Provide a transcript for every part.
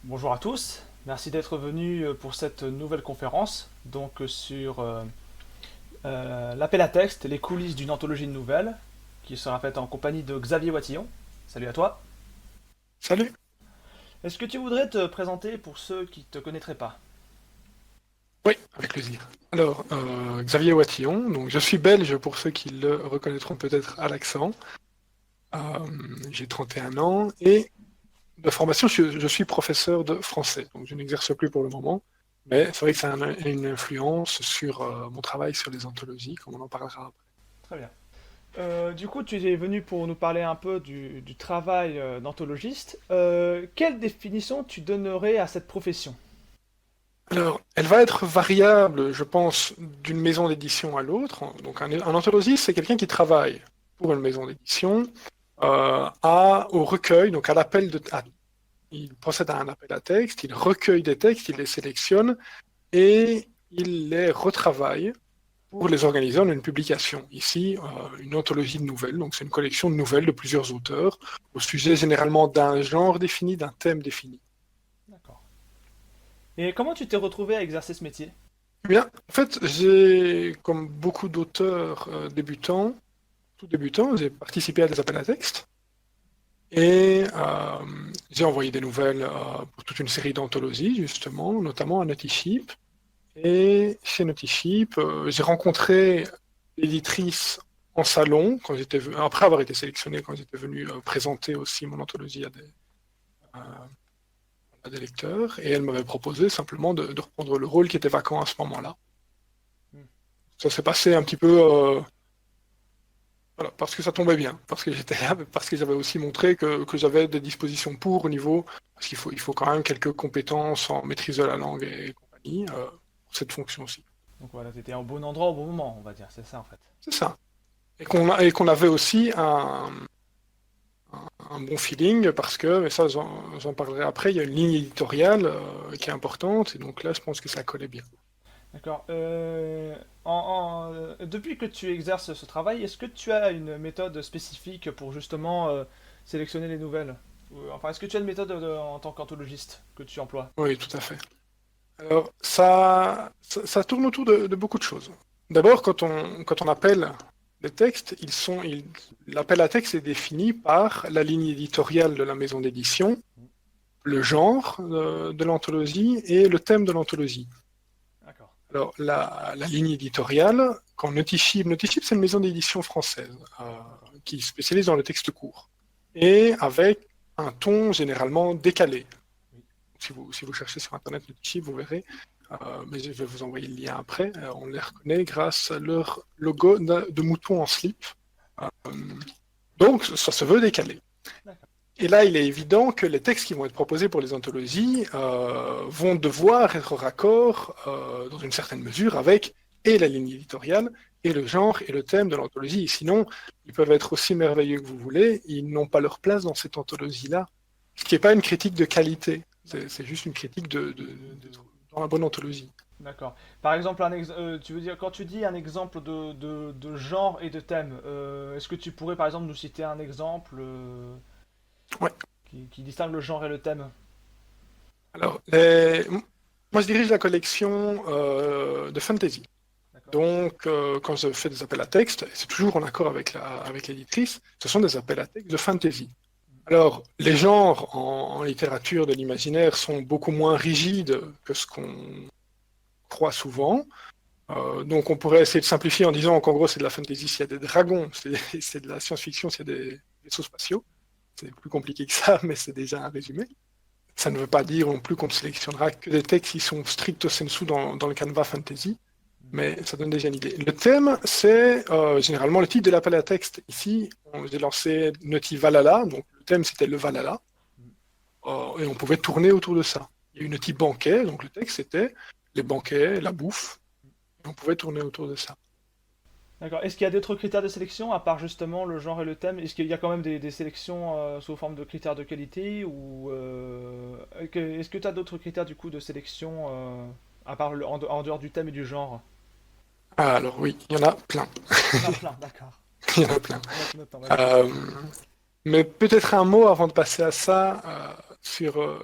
Bonjour à tous, merci d'être venus pour cette nouvelle conférence sur l'appel à texte, les coulisses d'une anthologie de nouvelles, qui sera faite en compagnie de Xavier Watillon. Salut à toi. Salut. Est-ce que tu voudrais te présenter pour ceux qui ne te connaîtraient pas? Oui, avec plaisir. Alors, Xavier Watillon, donc je suis belge pour ceux qui le reconnaîtront peut-être à l'accent. J'ai 31 ans et de formation, je suis professeur de français. Donc je n'exerce plus pour le moment, mais c'est vrai que ça a une influence sur mon travail sur les anthologies, comme on en parlera après. Très bien. Du coup, tu es venu pour nous parler un peu du travail d'anthologiste. Quelle définition tu donnerais à cette profession? Alors, elle va être variable, je pense, d'une maison d'édition à l'autre. Donc un anthologiste, c'est quelqu'un qui travaille pour une maison d'édition, au recueil, donc à l'appel il procède à un appel à texte, il recueille des textes, il les sélectionne et il les retravaille pour les organiser en une publication. Ici, une anthologie de nouvelles, donc c'est une collection de nouvelles de plusieurs auteurs, au sujet généralement d'un genre défini, d'un thème défini. D'accord. Et comment tu t'es retrouvé à exercer ce métier? Bien, en fait, j'ai, comme beaucoup d'auteurs débutants, tout débutants, j'ai participé à des appels à texte. Et j'ai envoyé des nouvelles pour toute une série d'anthologies, justement, notamment à Naughty Sheep. Et chez Naughty Sheep, j'ai rencontré l'éditrice en salon, après avoir été sélectionné, quand j'étais venu présenter aussi mon anthologie euh, à des lecteurs. Et elle m'avait proposé simplement de reprendre le rôle qui était vacant à ce moment-là. Hmm. Ça s'est passé un petit peu voilà, parce que ça tombait bien, parce que j'étais là, mais parce que j'avais aussi montré que j'avais des dispositions pour au niveau, parce qu'il faut quand même quelques compétences en maîtrise de la langue et compagnie pour cette fonction-ci. Donc voilà, tu étais au bon endroit au bon moment, on va dire, c'est ça en fait. C'est ça. Et qu'on avait aussi un bon feeling parce que, mais ça j'en parlerai après, il y a une ligne éditoriale qui est importante, et donc là je pense que ça collait bien. D'accord. Depuis que tu exerces ce travail, est-ce que tu as une méthode spécifique pour justement sélectionner les nouvelles? Enfin, est-ce que tu as une méthode en tant qu'anthologiste que tu emploies? Oui, tout à fait. Alors ça tourne autour de beaucoup de choses. D'abord, quand on appelle les textes, l'appel à texte est défini par la ligne éditoriale de la maison d'édition, le genre de l'anthologie et le thème de l'anthologie. D'accord. Alors, la ligne éditoriale, quand Notichyp, c'est une maison d'édition française qui spécialise dans le texte court et avec un ton généralement décalé. Oui. Si vous cherchez sur Internet Notichyp, vous verrez, mais je vais vous envoyer le lien après. On les reconnaît grâce à leur logo de mouton en slip. Euh, donc, ça se veut décalé. D'accord. Et là, il est évident que les textes qui vont être proposés pour les anthologies vont devoir être raccord, dans une certaine mesure, avec et la ligne éditoriale, et le genre et le thème de l'anthologie. Sinon, ils peuvent être aussi merveilleux que vous voulez, ils n'ont pas leur place dans cette anthologie-là. Ce qui n'est pas une critique de qualité, D'accord. c'est juste une critique d'être De- dans la bonne anthologie. D'accord. Par exemple, tu veux dire, quand tu dis un exemple de genre et de thème, est-ce que tu pourrais par exemple nous citer un exemple Ouais. qui distingue le genre et le thème? Alors, moi, je dirige la collection de fantasy. D'accord. Donc, quand je fais des appels à texte, et c'est toujours en accord avec l'éditrice, ce sont des appels à texte de fantasy. Alors, les genres en littérature de l'imaginaire sont beaucoup moins rigides que ce qu'on croit souvent. Donc, on pourrait essayer de simplifier en disant qu'en gros, c'est de la fantasy s'il y a des dragons, c'est de la science-fiction s'il y a des vaisseaux spatiaux. C'est plus compliqué que ça, mais c'est déjà un résumé. Ça ne veut pas dire non plus qu'on ne sélectionnera que des textes qui sont stricto sensu dans le canevas fantasy, mais ça donne déjà une idée. Le thème, c'est généralement le titre de l'appel à texte. Ici, j'ai lancé Naughty Valhalla, donc le thème c'était le Valhalla, et on pouvait tourner autour de ça. Il y a eu Naughty Banquet, donc le texte c'était les banquets, la bouffe, et on pouvait tourner autour de ça. D'accord. Est-ce qu'il y a d'autres critères de sélection à part justement le genre et le thème? Est-ce qu'il y a quand même des sélections sous forme de critères de qualité ou est-ce que tu as d'autres critères du coup de sélection à part en dehors du thème et du genre? Ah, alors oui, il y en a plein. Il y en a plein, d'accord. Il y en a plein. Note, vas-y. Euh, mais peut-être un mot avant de passer à ça sur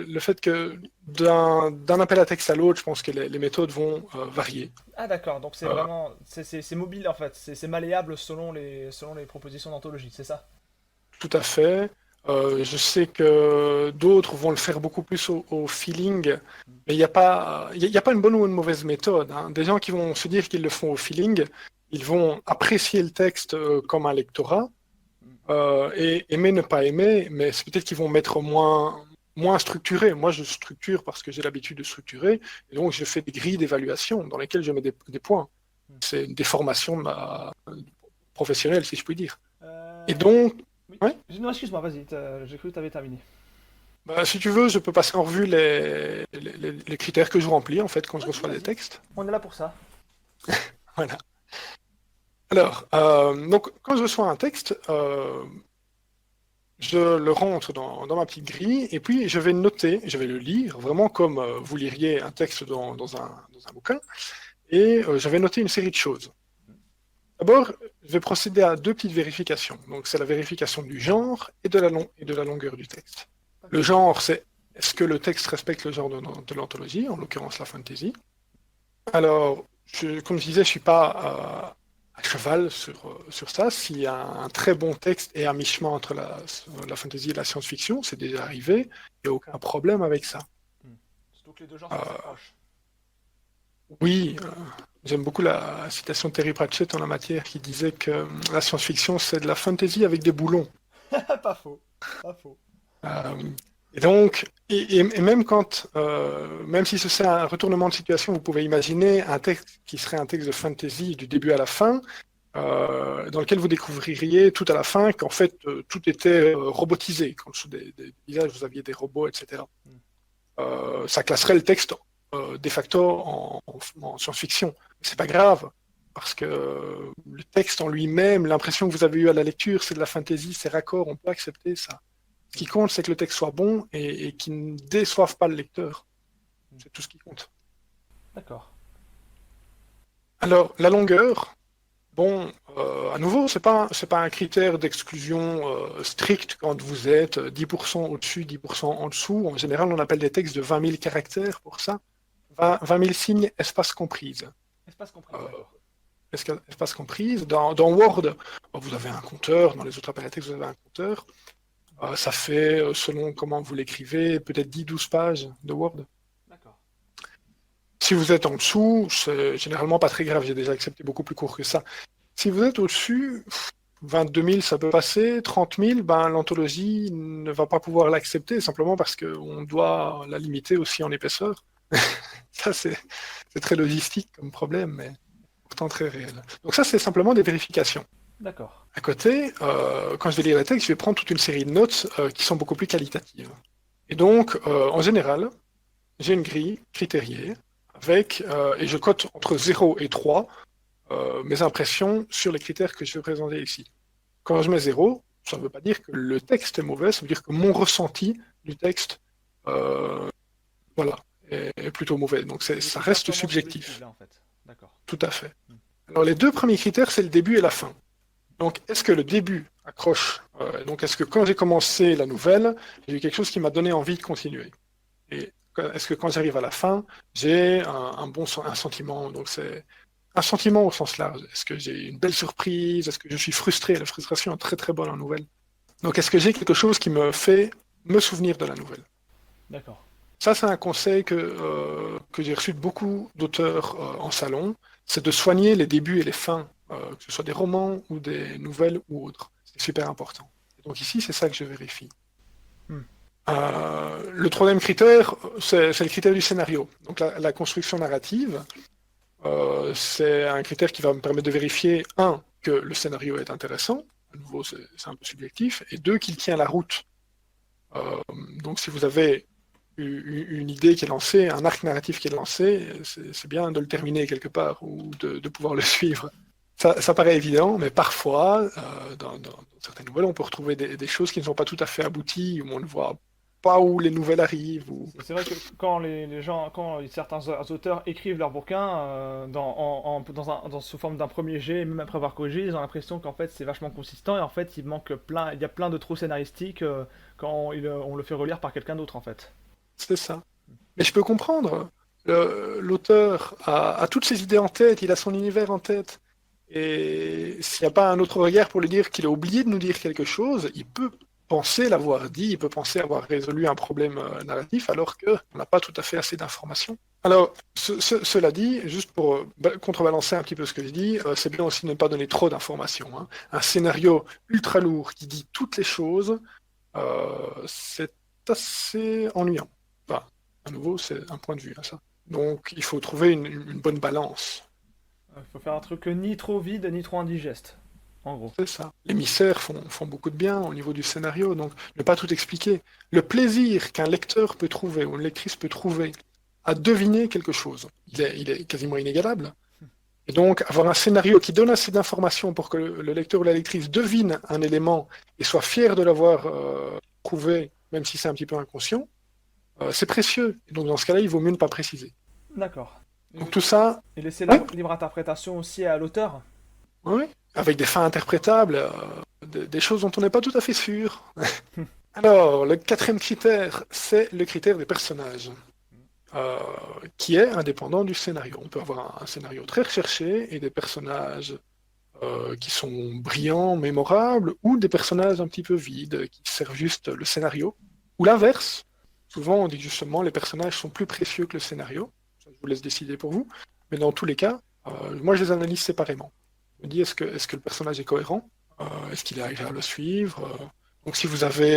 le fait que d'un appel à texte à l'autre, je pense que les méthodes vont varier. Ah d'accord, donc c'est Euh, vraiment... c'est mobile en fait, c'est malléable selon les propositions d'anthologie, c'est ça? Tout à fait. Je sais que d'autres vont le faire beaucoup plus au feeling, mais il y a pas une bonne ou une mauvaise méthode, hein. Des gens qui vont se dire qu'ils le font au feeling, ils vont apprécier le texte comme un lectorat, et aimer ne pas aimer, mais c'est peut-être qu'ils vont mettre moins structuré. Moi, je structure parce que j'ai l'habitude de structurer, et donc je fais des grilles d'évaluation dans lesquelles je mets des points. Hmm. C'est une déformation professionnelle, si je puis dire. Et Euh... donc, Oui. ouais. Non, excuse-moi, vas-y, j'ai cru que tu avais terminé. Bah, si tu veux, je peux passer en revue les critères que je remplis en fait quand je Vas-y, reçois des vas-y. textes. On est là pour ça. Voilà. Alors, donc quand je reçois un texte, je le rentre dans ma petite grille et puis je vais noter, je vais le lire vraiment comme vous liriez un texte dans un bouquin et je vais noter une série de choses. D'abord, je vais procéder à deux petites vérifications. Donc, c'est la vérification du genre et de la longueur du texte. Le D'accord. genre, c'est est-ce que le texte respecte le genre de l'anthologie, en l'occurrence la fantasy. Alors, comme je disais, je ne suis pas à cheval sur ça. S'il y a un très bon texte et à mi-chemin entre la fantasy et la science-fiction, c'est déjà arrivé, il n'y a aucun problème avec ça. Hmm. Surtout que les deux genres sont assez Euh, proches. oui, j'aime beaucoup la citation de Terry Pratchett en la matière qui disait que la science-fiction, c'est de la fantasy avec des boulons. Pas faux, pas faux. Euh, et donc, et même quand, même si c'est un retournement de situation, vous pouvez imaginer un texte qui serait un texte de fantasy du début à la fin, dans lequel vous découvririez tout à la fin qu'en fait tout était robotisé. Quand sous des visages vous aviez des robots, etc. Hmm. Ça classerait le texte de facto en science-fiction. C'est pas grave. Parce que le texte en lui-même, l'impression que vous avez eue à la lecture, c'est de la fantasy, c'est raccord, on peut accepter ça. Ce qui Hmm. compte, c'est que le texte soit bon et qu'il ne déçoive pas le lecteur. Hmm. C'est tout ce qui compte. D'accord. Alors, la longueur, bon, à nouveau, c'est pas un critère d'exclusion strict quand vous êtes 10% au-dessus, 10% en dessous. En général, on appelle des textes de 20 000 caractères pour ça. 20 000 signes, espace comprise. Espace compris, Euh, d'accord. Espace comprise. Dans Word, vous avez un compteur. Dans les autres appels à texte, vous avez un compteur. Ça fait, selon comment vous l'écrivez, peut-être 10-12 pages de Word. D'accord. Si vous êtes en dessous, c'est généralement pas très grave. J'ai déjà accepté beaucoup plus court que ça. Si vous êtes au-dessus, 22 000, ça peut passer. 30 000, ben, l'anthologie ne va pas pouvoir l'accepter simplement parce qu'on doit la limiter aussi en épaisseur. Ça, c'est très logistique comme problème, mais pourtant très réel. Donc ça, c'est simplement des vérifications. D'accord. À côté, quand je vais lire les textes, je vais prendre toute une série de notes qui sont beaucoup plus qualitatives. Et donc, en général, j'ai une grille critériée avec, et je cote entre 0 et 3 mes impressions sur les critères que je vais présenter ici. Quand je mets 0, ça ne veut pas dire que le texte est mauvais, ça veut dire que mon ressenti du texte euh, voilà, est plutôt mauvais. Donc C'est des ça critères reste purement subjectifs subjectif, là en fait. D'accord. tout à fait. Hmm. Alors les deux premiers critères, c'est le début et la fin. Donc, est-ce que le début accroche donc, est-ce que quand j'ai commencé la nouvelle, j'ai eu quelque chose qui m'a donné envie de continuer? Et est-ce que quand j'arrive à la fin, j'ai un sentiment? Donc, c'est un sentiment au sens large. Est-ce que j'ai une belle surprise? Est-ce que je suis frustré? La frustration est très très bonne en nouvelle. Donc, est-ce que j'ai quelque chose qui me fait me souvenir de la nouvelle? D'accord. Ça, c'est un conseil que j'ai reçu de beaucoup d'auteurs en salon, c'est de soigner les débuts et les fins, que ce soit des romans ou des nouvelles ou autres. C'est super important. Et donc ici, c'est ça que je vérifie. Hmm. Le troisième critère, c'est le critère du scénario. Donc la construction narrative, c'est un critère qui va me permettre de vérifier, un, que le scénario est intéressant, à nouveau c'est un peu subjectif, et deux, qu'il tient la route. Euh, donc si vous avez une idée qui est lancée, un arc narratif qui est lancé, c'est bien de le terminer quelque part ou de pouvoir le suivre. Ça paraît évident, mais parfois, dans certaines nouvelles, on peut retrouver des choses qui ne sont pas tout à fait abouties, où on ne voit pas où les nouvelles arrivent. Ou... C'est vrai que quand les gens, quand certains auteurs écrivent leurs bouquins sous forme d'un premier jet, même après avoir corrigé, ils ont l'impression qu'en fait c'est vachement consistant et en fait il y a plein de trous scénaristiques quand on le fait relire par quelqu'un d'autre en fait. c'est ça. Mais je peux comprendre. L'auteur a toutes ses idées en tête, il a son univers en tête. Et s'il n'y a pas un autre regard pour lui dire qu'il a oublié de nous dire quelque chose, il peut penser l'avoir dit, il peut penser avoir résolu un problème narratif alors qu'on n'a pas tout à fait assez d'informations. Alors, cela dit, juste pour contrebalancer un petit peu ce que je dis, c'est bien aussi de ne pas donner trop d'informations, hein. Un scénario ultra lourd qui dit toutes les choses, c'est assez ennuyant. Enfin, à nouveau, c'est un point de vue, hein, ça. Donc, il faut trouver une bonne balance. Il faut faire un truc ni trop vide ni trop indigeste, en gros. C'est ça. Les émissaires font beaucoup de bien au niveau du scénario, donc ne pas tout expliquer. Le plaisir qu'un lecteur peut trouver ou une lectrice peut trouver à deviner quelque chose, il est quasiment inégalable. Et donc, avoir un scénario qui donne assez d'informations pour que le lecteur ou la lectrice devine un élément et soit fier de l'avoir trouvé, même si c'est un petit peu inconscient, c'est précieux. Et donc, dans ce cas-là, il vaut mieux ne pas préciser. D'accord. Donc, tout ça, Et laisser ouais, la libre interprétation aussi à l'auteur. oui, avec des fins interprétables, des choses dont on n'est pas tout à fait sûr. Alors, le quatrième critère, c'est le critère des personnages, euh, qui est indépendant du scénario. On peut avoir un scénario très recherché et des personnages qui sont brillants, mémorables, ou des personnages un petit peu vides, qui servent juste le scénario. Ou l'inverse. Souvent, on dit justement les personnages sont plus précieux que le scénario. Ça, je vous laisse décider pour vous. Mais dans tous les cas, moi, je les analyse séparément. Je me dis, est-ce que le personnage est cohérent? Est-ce qu'il est agréable à suivre? Donc, si vous avez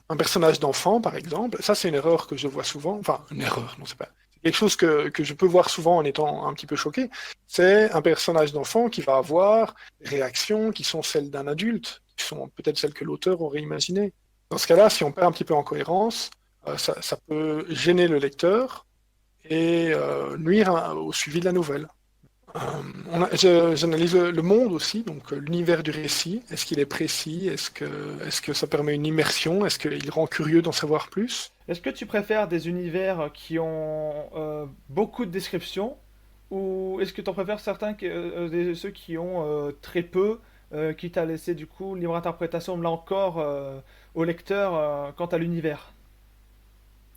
un personnage d'enfant, par exemple, ça, c'est une erreur que je vois souvent. Enfin, une erreur, non, c'est pas. C'est quelque chose que je peux voir souvent en étant un petit peu choqué. C'est un personnage d'enfant qui va avoir des réactions qui sont celles d'un adulte, qui sont peut-être celles que l'auteur aurait imaginées. Dans ce cas-là, si on perd un petit peu en cohérence, ça peut gêner le lecteur et nuire au suivi de la nouvelle. J'analyse le monde aussi, donc l'univers du récit. Est-ce qu'il est précis? Est-ce que ça permet une immersion? Est-ce qu'il rend curieux d'en savoir plus? Est-ce que tu préfères des univers qui ont beaucoup de descriptions ou est-ce que tu en préfères certains ceux qui ont très peu, quitte à laisser du coup libre interprétation là encore au lecteur quant à l'univers?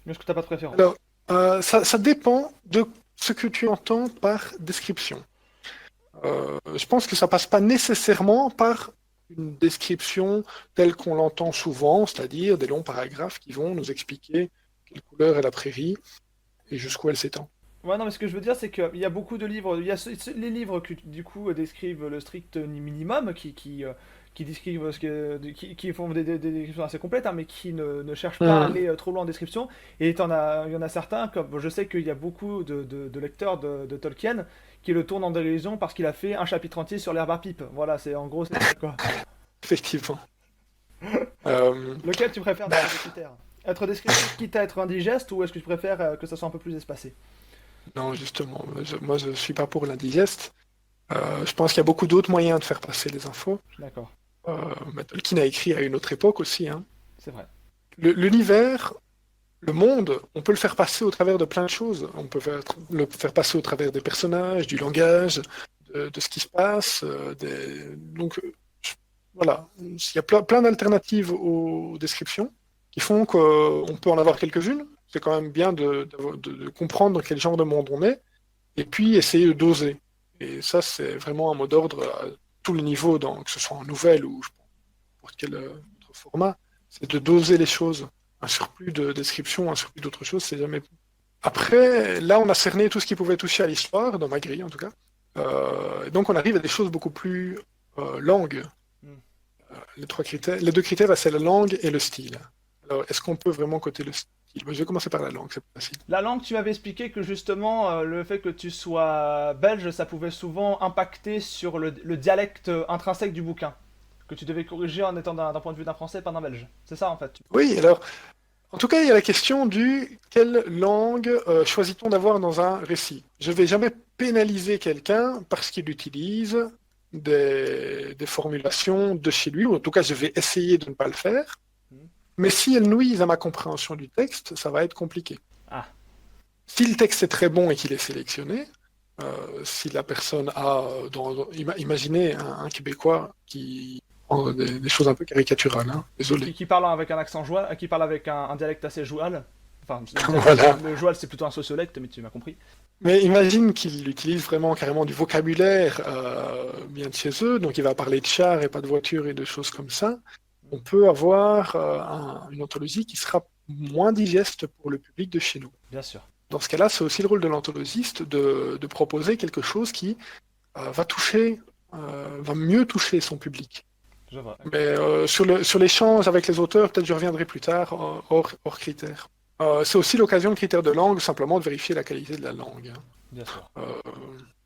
Est-ce que tu n'as pas de préférence? Alors, ça dépend de ce que tu entends par description. Je pense que ça passe pas nécessairement par une description telle qu'on l'entend souvent, c'est-à-dire des longs paragraphes qui vont nous expliquer quelle couleur est la prairie et jusqu'où elle s'étend. Ouais, non, mais ce que je veux dire, c'est qu'il y a beaucoup de livres. Il y a les livres qui, du coup, décrivent le strict minimum, qui décrivent qui font des descriptions assez complètes, hein, mais qui ne cherchent pas à Hmm. aller trop loin en description. Et il y en a certains, comme bon, je sais qu'il y a beaucoup de lecteurs de Tolkien qui le tournent en dérision parce qu'il a fait un chapitre entier sur l'herbe à pipe. Voilà, c'est en gros, c'est ça, quoi. Effectivement. Euh, Lequel tu préfères dans bah, ces critères? Être descriptif quitte à être indigeste ou est-ce que tu préfères que ça soit un peu plus espacé? non, justement, moi je suis pas pour l'indigeste. Je pense qu'il y a beaucoup d'autres moyens de faire passer les infos. D'accord, Mais Tolkien a écrit à une autre époque aussi, hein. c'est vrai. L'univers, le monde, on peut le faire passer au travers de plein de choses. On peut le faire passer au travers des personnages, du langage, de ce qui se passe. Donc, voilà. Il y a plein d'alternatives aux descriptions qui font qu'on peut en avoir quelques-unes. C'est quand même bien de comprendre dans quel genre de monde on est et puis essayer de doser. Et ça, c'est vraiment un mot d'ordre à tous les niveaux, que ce soit en nouvelle ou n'importe quel autre format. C'est de doser les choses. Un surplus de description, un surplus d'autre chose, c'est jamais. Après, là, on a cerné tout ce qui pouvait toucher à l'histoire, dans ma grille en tout cas. Et donc, on arrive à des choses beaucoup plus langues. Hmm. Les deux critères, c'est la langue et le style. Alors, est-ce qu'on peut vraiment coter le style? Je vais commencer par la langue, c'est plus facile. La langue, tu m'avais expliqué que justement, le fait que tu sois belge, ça pouvait souvent impacter sur le dialecte intrinsèque du bouquin, que tu devais corriger en étant d'un point de vue d'un français, pas d'un belge. C'est ça en fait. Oui, alors, en tout cas, il y a la question du quelle langue choisit-on d'avoir dans un récit? Je ne vais jamais pénaliser quelqu'un parce qu'il utilise des formulations de chez lui, ou en tout cas, je vais essayer de ne pas le faire. Hmm. Mais si elles nuisent à ma compréhension du texte, ça va être compliqué. Ah, Si le texte est très bon et qu'il est sélectionné, si la personne a, imaginez un Québécois qui prend des choses un peu caricaturales, hein, désolé. qui parle avec un accent joual, qui parle avec un dialecte assez joual, Enfin, Voilà. le Joal, c'est plutôt un sociolecte, mais tu m'as compris. Mais imagine qu'il utilise vraiment carrément du vocabulaire bien de chez eux, donc il va parler de chars et pas de voitures et de choses comme ça. On peut avoir une anthologie qui sera moins digeste pour le public de chez nous. Bien sûr. Dans ce cas-là, c'est aussi le rôle de l'anthologiste de proposer quelque chose qui va toucher, va mieux toucher son public. Je vois. Mais sur l'échange avec les auteurs, peut-être je reviendrai plus tard, hors critères. C'est aussi l'occasion de critères de langue, simplement de vérifier la qualité de la langue. Bien sûr.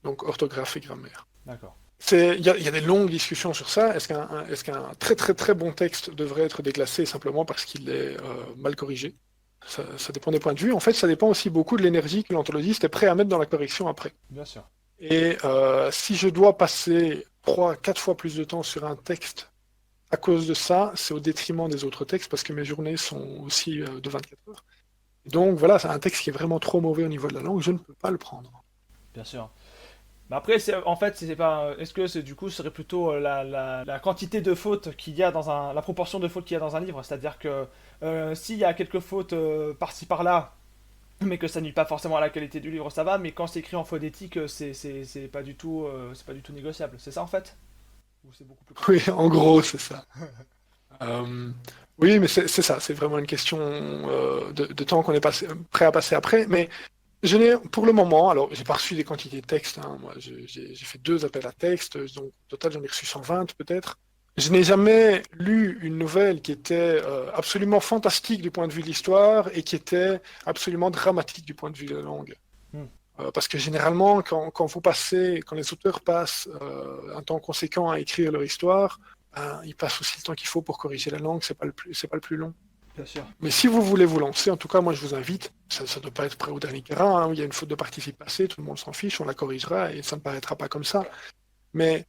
Donc orthographe et grammaire. D'accord. Il y a des longues discussions sur ça. Est-ce qu'un très très très bon texte devrait être déclassé simplement parce qu'il est mal corrigé? Ça dépend des points de vue. En fait, ça dépend aussi beaucoup de l'énergie que l'anthologiste est prêt à mettre dans la correction après. Bien sûr. Et si je dois passer 3-4 fois plus de temps sur un texte à cause de ça, c'est au détriment des autres textes parce que mes journées sont aussi de 24 heures. Donc voilà, c'est un texte qui est vraiment trop mauvais au niveau de la langue, je ne peux pas le prendre. Bien sûr. Mais après, en fait, c'est pas. Est-ce que du coup, ce serait plutôt la quantité de fautes qu'il y a dans la proportion de fautes qu'il y a dans un livre, c'est-à-dire que s'il y a quelques fautes par-ci par-là, mais que ça nuit pas forcément à la qualité du livre, ça va. Mais quand c'est écrit en phonétique, c'est pas du tout, c'est pas du tout négociable. C'est ça en fait? Ou c'est beaucoup plus Oui, compliqué? en gros, c'est ça. Euh, oui, mais c'est ça, c'est vraiment une question de temps qu'on est prêt à passer après. Mais je n'ai, pour le moment, alors j'ai pas reçu des quantités de textes, hein, moi j'ai fait 2 appels à texte, donc au total j'en ai reçu 120 peut-être. Je n'ai jamais lu une nouvelle qui était absolument fantastique du point de vue de l'histoire et qui était absolument dramatique du point de vue de la langue. Hmm. Parce que généralement, quand les auteurs passent un temps conséquent à écrire leur histoire, ils passent aussi le temps qu'il faut pour corriger la langue, c'est pas le plus long. Bien sûr. Mais si vous voulez vous lancer, en tout cas, moi je vous invite, ça ne doit pas être prêt au dernier carat, hein, où il y a une faute de participe passé, tout le monde s'en fiche, on la corrigera et ça ne paraîtra pas comme ça. Mais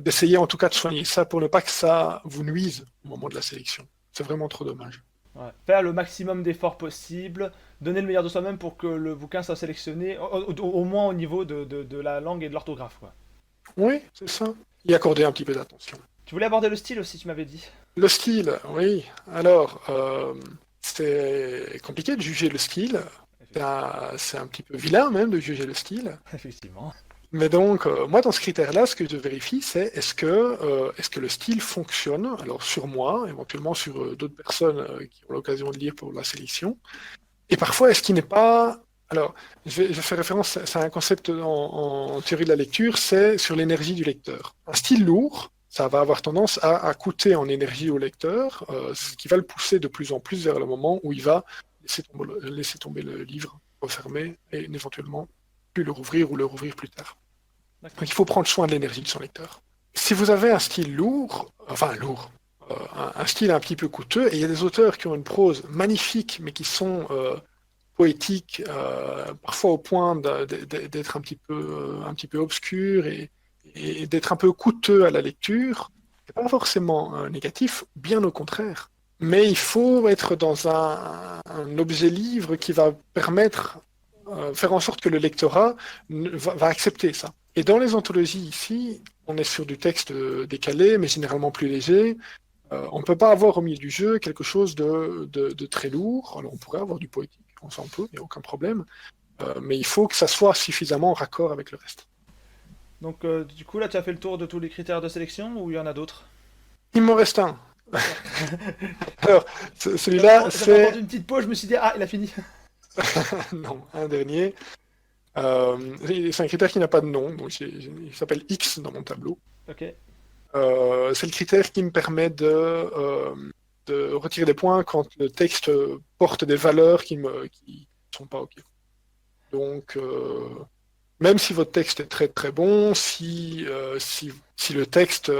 d'essayer en tout cas de soigner ça pour ne pas que ça vous nuise au moment de la sélection. C'est vraiment trop dommage. Ouais. Faire le maximum d'efforts possible, donner le meilleur de soi-même pour que le bouquin soit sélectionné, au moins au niveau de la langue et de l'orthographe, quoi. Oui, c'est ça. Y accorder un petit peu d'attention. Tu voulais aborder le style aussi, tu m'avais dit. Le style, oui. Alors, c'est compliqué de juger le style. C'est un petit peu vilain même de juger le style. Effectivement. Mais donc, moi, dans ce critère-là, ce que je vérifie, c'est est-ce que le style fonctionne, alors sur moi, éventuellement sur d'autres personnes qui ont l'occasion de lire pour la sélection, et parfois, est-ce qu'il n'est pas... Alors, je fais référence, c'est un concept en théorie de la lecture, c'est sur l'énergie du lecteur. Un style lourd, ça va avoir tendance à coûter en énergie au lecteur, ce qui va le pousser de plus en plus vers le moment où il va laisser tomber le livre, refermer, et éventuellement plus le rouvrir ou le rouvrir plus tard. D'accord. Donc il faut prendre soin de l'énergie de son lecteur. Si vous avez un style lourd, un style un petit peu coûteux, et il y a des auteurs qui ont une prose magnifique, mais qui sont poétiques, parfois au point d'être un petit peu obscurs et d'être un peu coûteux à la lecture, c'est pas forcément négatif, bien au contraire. Mais il faut être dans un objet livre qui va permettre faire en sorte que le lectorat va accepter ça. Et dans les anthologies ici, on est sur du texte décalé, mais généralement plus léger. On ne peut pas avoir au milieu du jeu quelque chose de très lourd. Alors on pourrait avoir du poétique, on s'en peut, il n'y a aucun problème. Mais il faut que ça soit suffisamment raccord avec le reste. Donc, du coup, là, tu as fait le tour de tous les critères de sélection ou il y en a d'autres? Il m'en reste un. Alors, celui-là, J'avais entendu c'est... une petite pause, je me suis dit, ah, il a fini. Non, un dernier. C'est un critère qui n'a pas de nom, donc il s'appelle X dans mon tableau. Ok. C'est le critère qui me permet de retirer des points quand le texte porte des valeurs qui sont pas OK. Donc, même si votre texte est très très bon, si le texte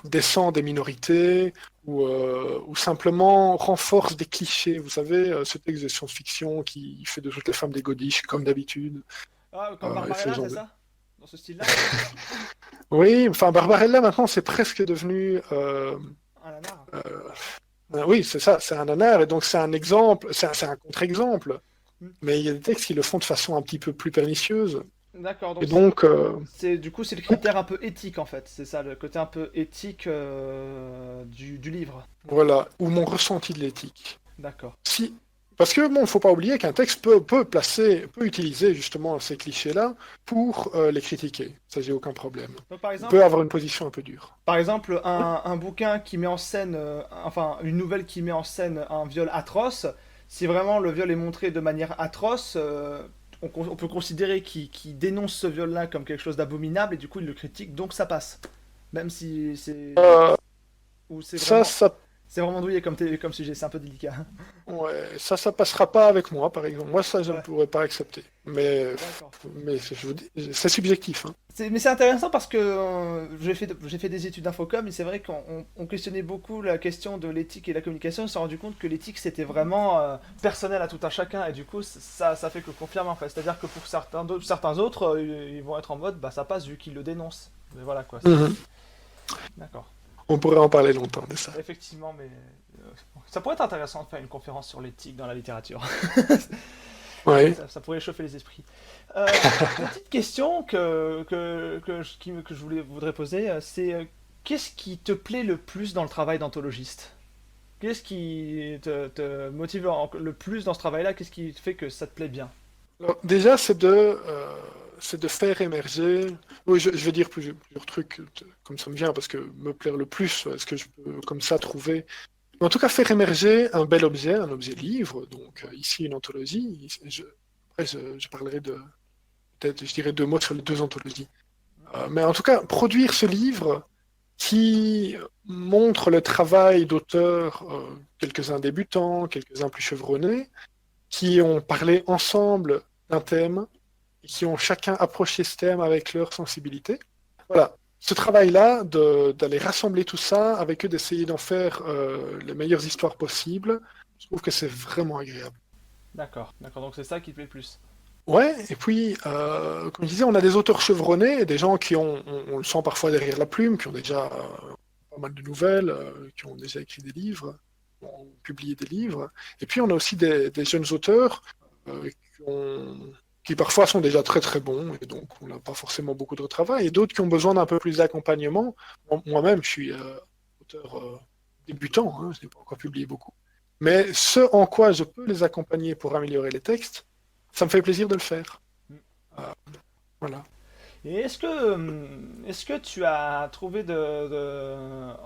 descend des minorités ou simplement renforce des clichés, vous savez, ce texte de science-fiction qui fait de toutes les femmes des godiches, comme d'habitude. Ah, comme Barbarella, c'est ça? Dans ce style-là? Oui, enfin, Barbarella, maintenant, c'est presque devenu... Un nanar. oui, c'est ça, c'est un nanar, et donc c'est un exemple, c'est un contre-exemple. Mais il y a des textes qui le font de façon un petit peu plus pernicieuse. D'accord, Et donc donc, du coup, c'est le critère un peu éthique, en fait. C'est ça, le côté un peu éthique du livre. voilà, ou mon ressenti de l'éthique. D'accord. Parce que bon, faut pas oublier qu'un texte peut utiliser justement ces clichés-là pour les critiquer. Ça, j'ai aucun problème. Donc, par Il peut exemple, avoir une position un peu dure. un bouquin qui met en scène, enfin, une nouvelle qui met en scène un viol atroce, si vraiment le viol est montré de manière atroce, on peut considérer qu'il dénonce ce viol-là comme quelque chose d'abominable et du coup il le critique, donc ça passe. Même si c'est. Euh, Ou ça, ça c'est vraiment douillé comme sujet, c'est un peu délicat. Ouais, ça passera pas avec moi, par exemple. Moi, ça, je ne Ouais, pourrais pas accepter. Mais, d'accord. je vous dis, c'est subjectif, hein. Mais c'est intéressant parce que j'ai fait des études d'infocom et c'est vrai qu'on on questionnait beaucoup la question de l'éthique et la communication. On s'est rendu compte que l'éthique c'était vraiment personnel à tout un chacun et du coup ça fait que confirmer en fait. C'est-à-dire que pour certains autres, ils vont être en mode bah ça passe vu qu'ils le dénoncent. Mais voilà quoi. Mhm. D'accord. On pourrait en parler longtemps de ça. Effectivement, mais ça pourrait être intéressant de faire une conférence sur l'éthique dans la littérature. Ouais. Ça pourrait chauffer les esprits. Euh, Petite question que je voudrais poser, c'est qu'est-ce qui te plaît le plus dans le travail d'anthologiste? Qu'est-ce qui te motive le plus dans ce travail-là? Qu'est-ce qui fait que ça te plaît bien? Alors, déjà, c'est de faire émerger. Oui, je vais dire plusieurs trucs comme ça me vient, parce que me plaire le plus, est-ce que je peux comme ça trouver. Mais en tout cas, faire émerger un bel objet, un objet livre, donc ici une anthologie. Après, je parlerai peut-être, je dirais deux mots sur les deux anthologies. Mais en tout cas, produire ce livre qui montre le travail d'auteurs, quelques-uns débutants, quelques-uns plus chevronnés, qui ont parlé ensemble d'un thème et qui ont chacun approché ce thème avec leur sensibilité. Voilà. Ce travail-là, d'aller rassembler tout ça, avec eux, d'essayer d'en faire les meilleures histoires possibles, je trouve que c'est vraiment agréable. D'accord, d'accord, donc c'est ça qui te plaît le plus. Ouais, et puis, comme je disais, on a des auteurs chevronnés, des gens qui on le sent parfois derrière la plume, qui ont déjà pas mal de nouvelles, qui ont déjà écrit des livres, ont publié des livres. Et puis, on a aussi des jeunes auteurs qui parfois sont déjà très très bons, et donc on n'a pas forcément beaucoup de travail, et d'autres qui ont besoin d'un peu plus d'accompagnement. Moi-même, je suis auteur débutant, hein, je n'ai pas encore publié beaucoup. Mais ce en quoi je peux les accompagner pour améliorer les textes, ça me fait plaisir de le faire. Mm. Euh, voilà. Et est-ce que tu as trouvé bon,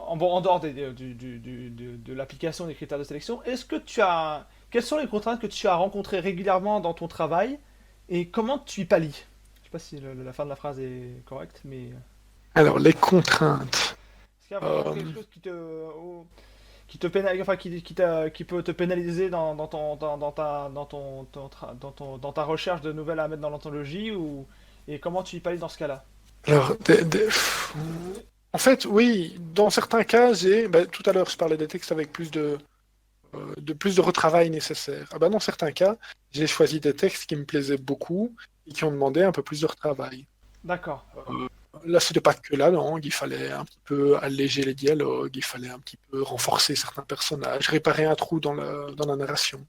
en dehors de l'application des critères de sélection, quelles sont les contraintes que tu as rencontrées régulièrement dans ton travail et comment tu y pallies? Je sais pas si la fin de la phrase est correcte, mais Alors, les contraintes. est-ce qu'il y a vraiment Euh, quelque chose qui te pénalise, enfin, qui peut te pénaliser dans ta recherche de nouvelles à mettre dans l'anthologie et comment tu y pallies dans ce cas-là? alors, en fait, oui, dans certains cas, tout à l'heure, je parlais des textes avec plus de retravail nécessaire. Ah ben, dans certains cas, j'ai choisi des textes qui me plaisaient beaucoup et qui ont demandé un peu plus de retravail. D'accord. Là, c'était pas que la langue, il fallait un petit peu alléger les dialogues, il fallait un petit peu renforcer certains personnages, réparer un trou dans la narration.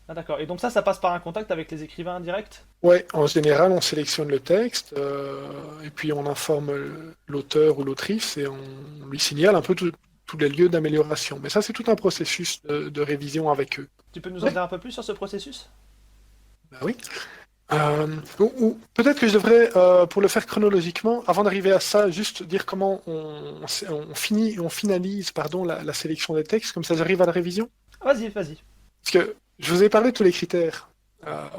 Ah, d'accord. Et donc ça passe par un contact avec les écrivains directs? Ouais, en général, on sélectionne le texte et puis on informe l'auteur ou l'autrice et on lui signale un peu tous les lieux d'amélioration. Mais ça, c'est tout un processus de révision avec eux. Tu peux nous en Ouais, dire un peu plus sur ce processus? bah oui. Ou peut-être que je devrais, pour le faire chronologiquement, avant d'arriver à ça, juste dire comment on finalise pardon, la sélection des textes, comme ça j'arrive à la révision. Vas-y, vas-y. Parce que je vous ai parlé de tous les critères.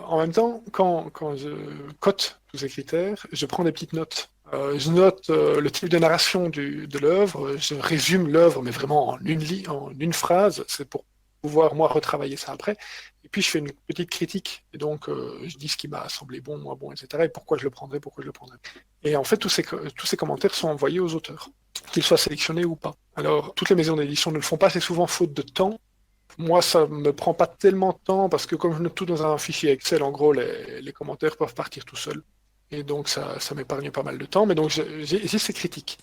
En même temps, quand je cote tous ces critères, je prends des petites notes. Je note le type de narration de l'œuvre, je résume l'œuvre, mais vraiment en une phrase, c'est pour pouvoir, moi, retravailler ça après. Et puis, je fais une petite critique, et donc, je dis ce qui m'a semblé bon, moins bon, etc., et pourquoi je le prendrais, pourquoi je le prendrais. Et en fait, tous ces commentaires sont envoyés aux auteurs, qu'ils soient sélectionnés ou pas. Alors, toutes les maisons d'édition ne le font pas, c'est souvent faute de temps. Moi, ça me prend pas tellement de temps parce que comme je note tout dans un fichier Excel, en gros, les commentaires peuvent partir tout seuls. Et donc, ça m'épargne pas mal de temps. Mais donc, j'ai ces critiques.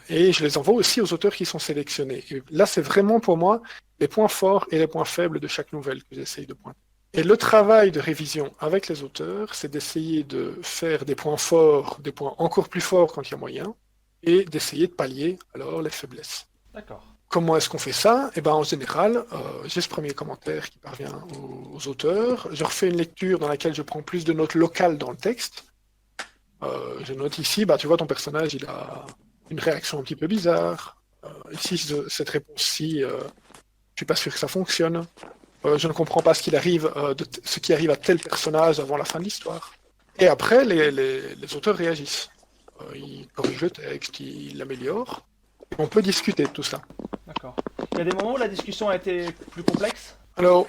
Et je les envoie aussi aux auteurs qui sont sélectionnés. Et là, c'est vraiment pour moi les points forts et les points faibles de chaque nouvelle que j'essaye de pointer. Et le travail de révision avec les auteurs, c'est d'essayer de faire des points forts, des points encore plus forts quand il y a moyen, et d'essayer de pallier alors les faiblesses. D'accord. comment est-ce qu'on fait ça? Eh ben, en général, j'ai ce premier commentaire qui parvient aux auteurs. Je refais une lecture dans laquelle je prends plus de notes locales dans le texte. Je note ici, bah, tu vois, ton personnage, il a une réaction un petit peu bizarre. Ici, cette réponse-ci, je suis pas sûr que ça fonctionne. Je ne comprends pas ce ce qui arrive à tel personnage avant la fin de l'histoire. Et après, les auteurs réagissent. Ils corrigent le texte, ils l'améliorent. On peut discuter de tout ça. D'accord. Il y a des moments où la discussion a été plus complexe? Alors,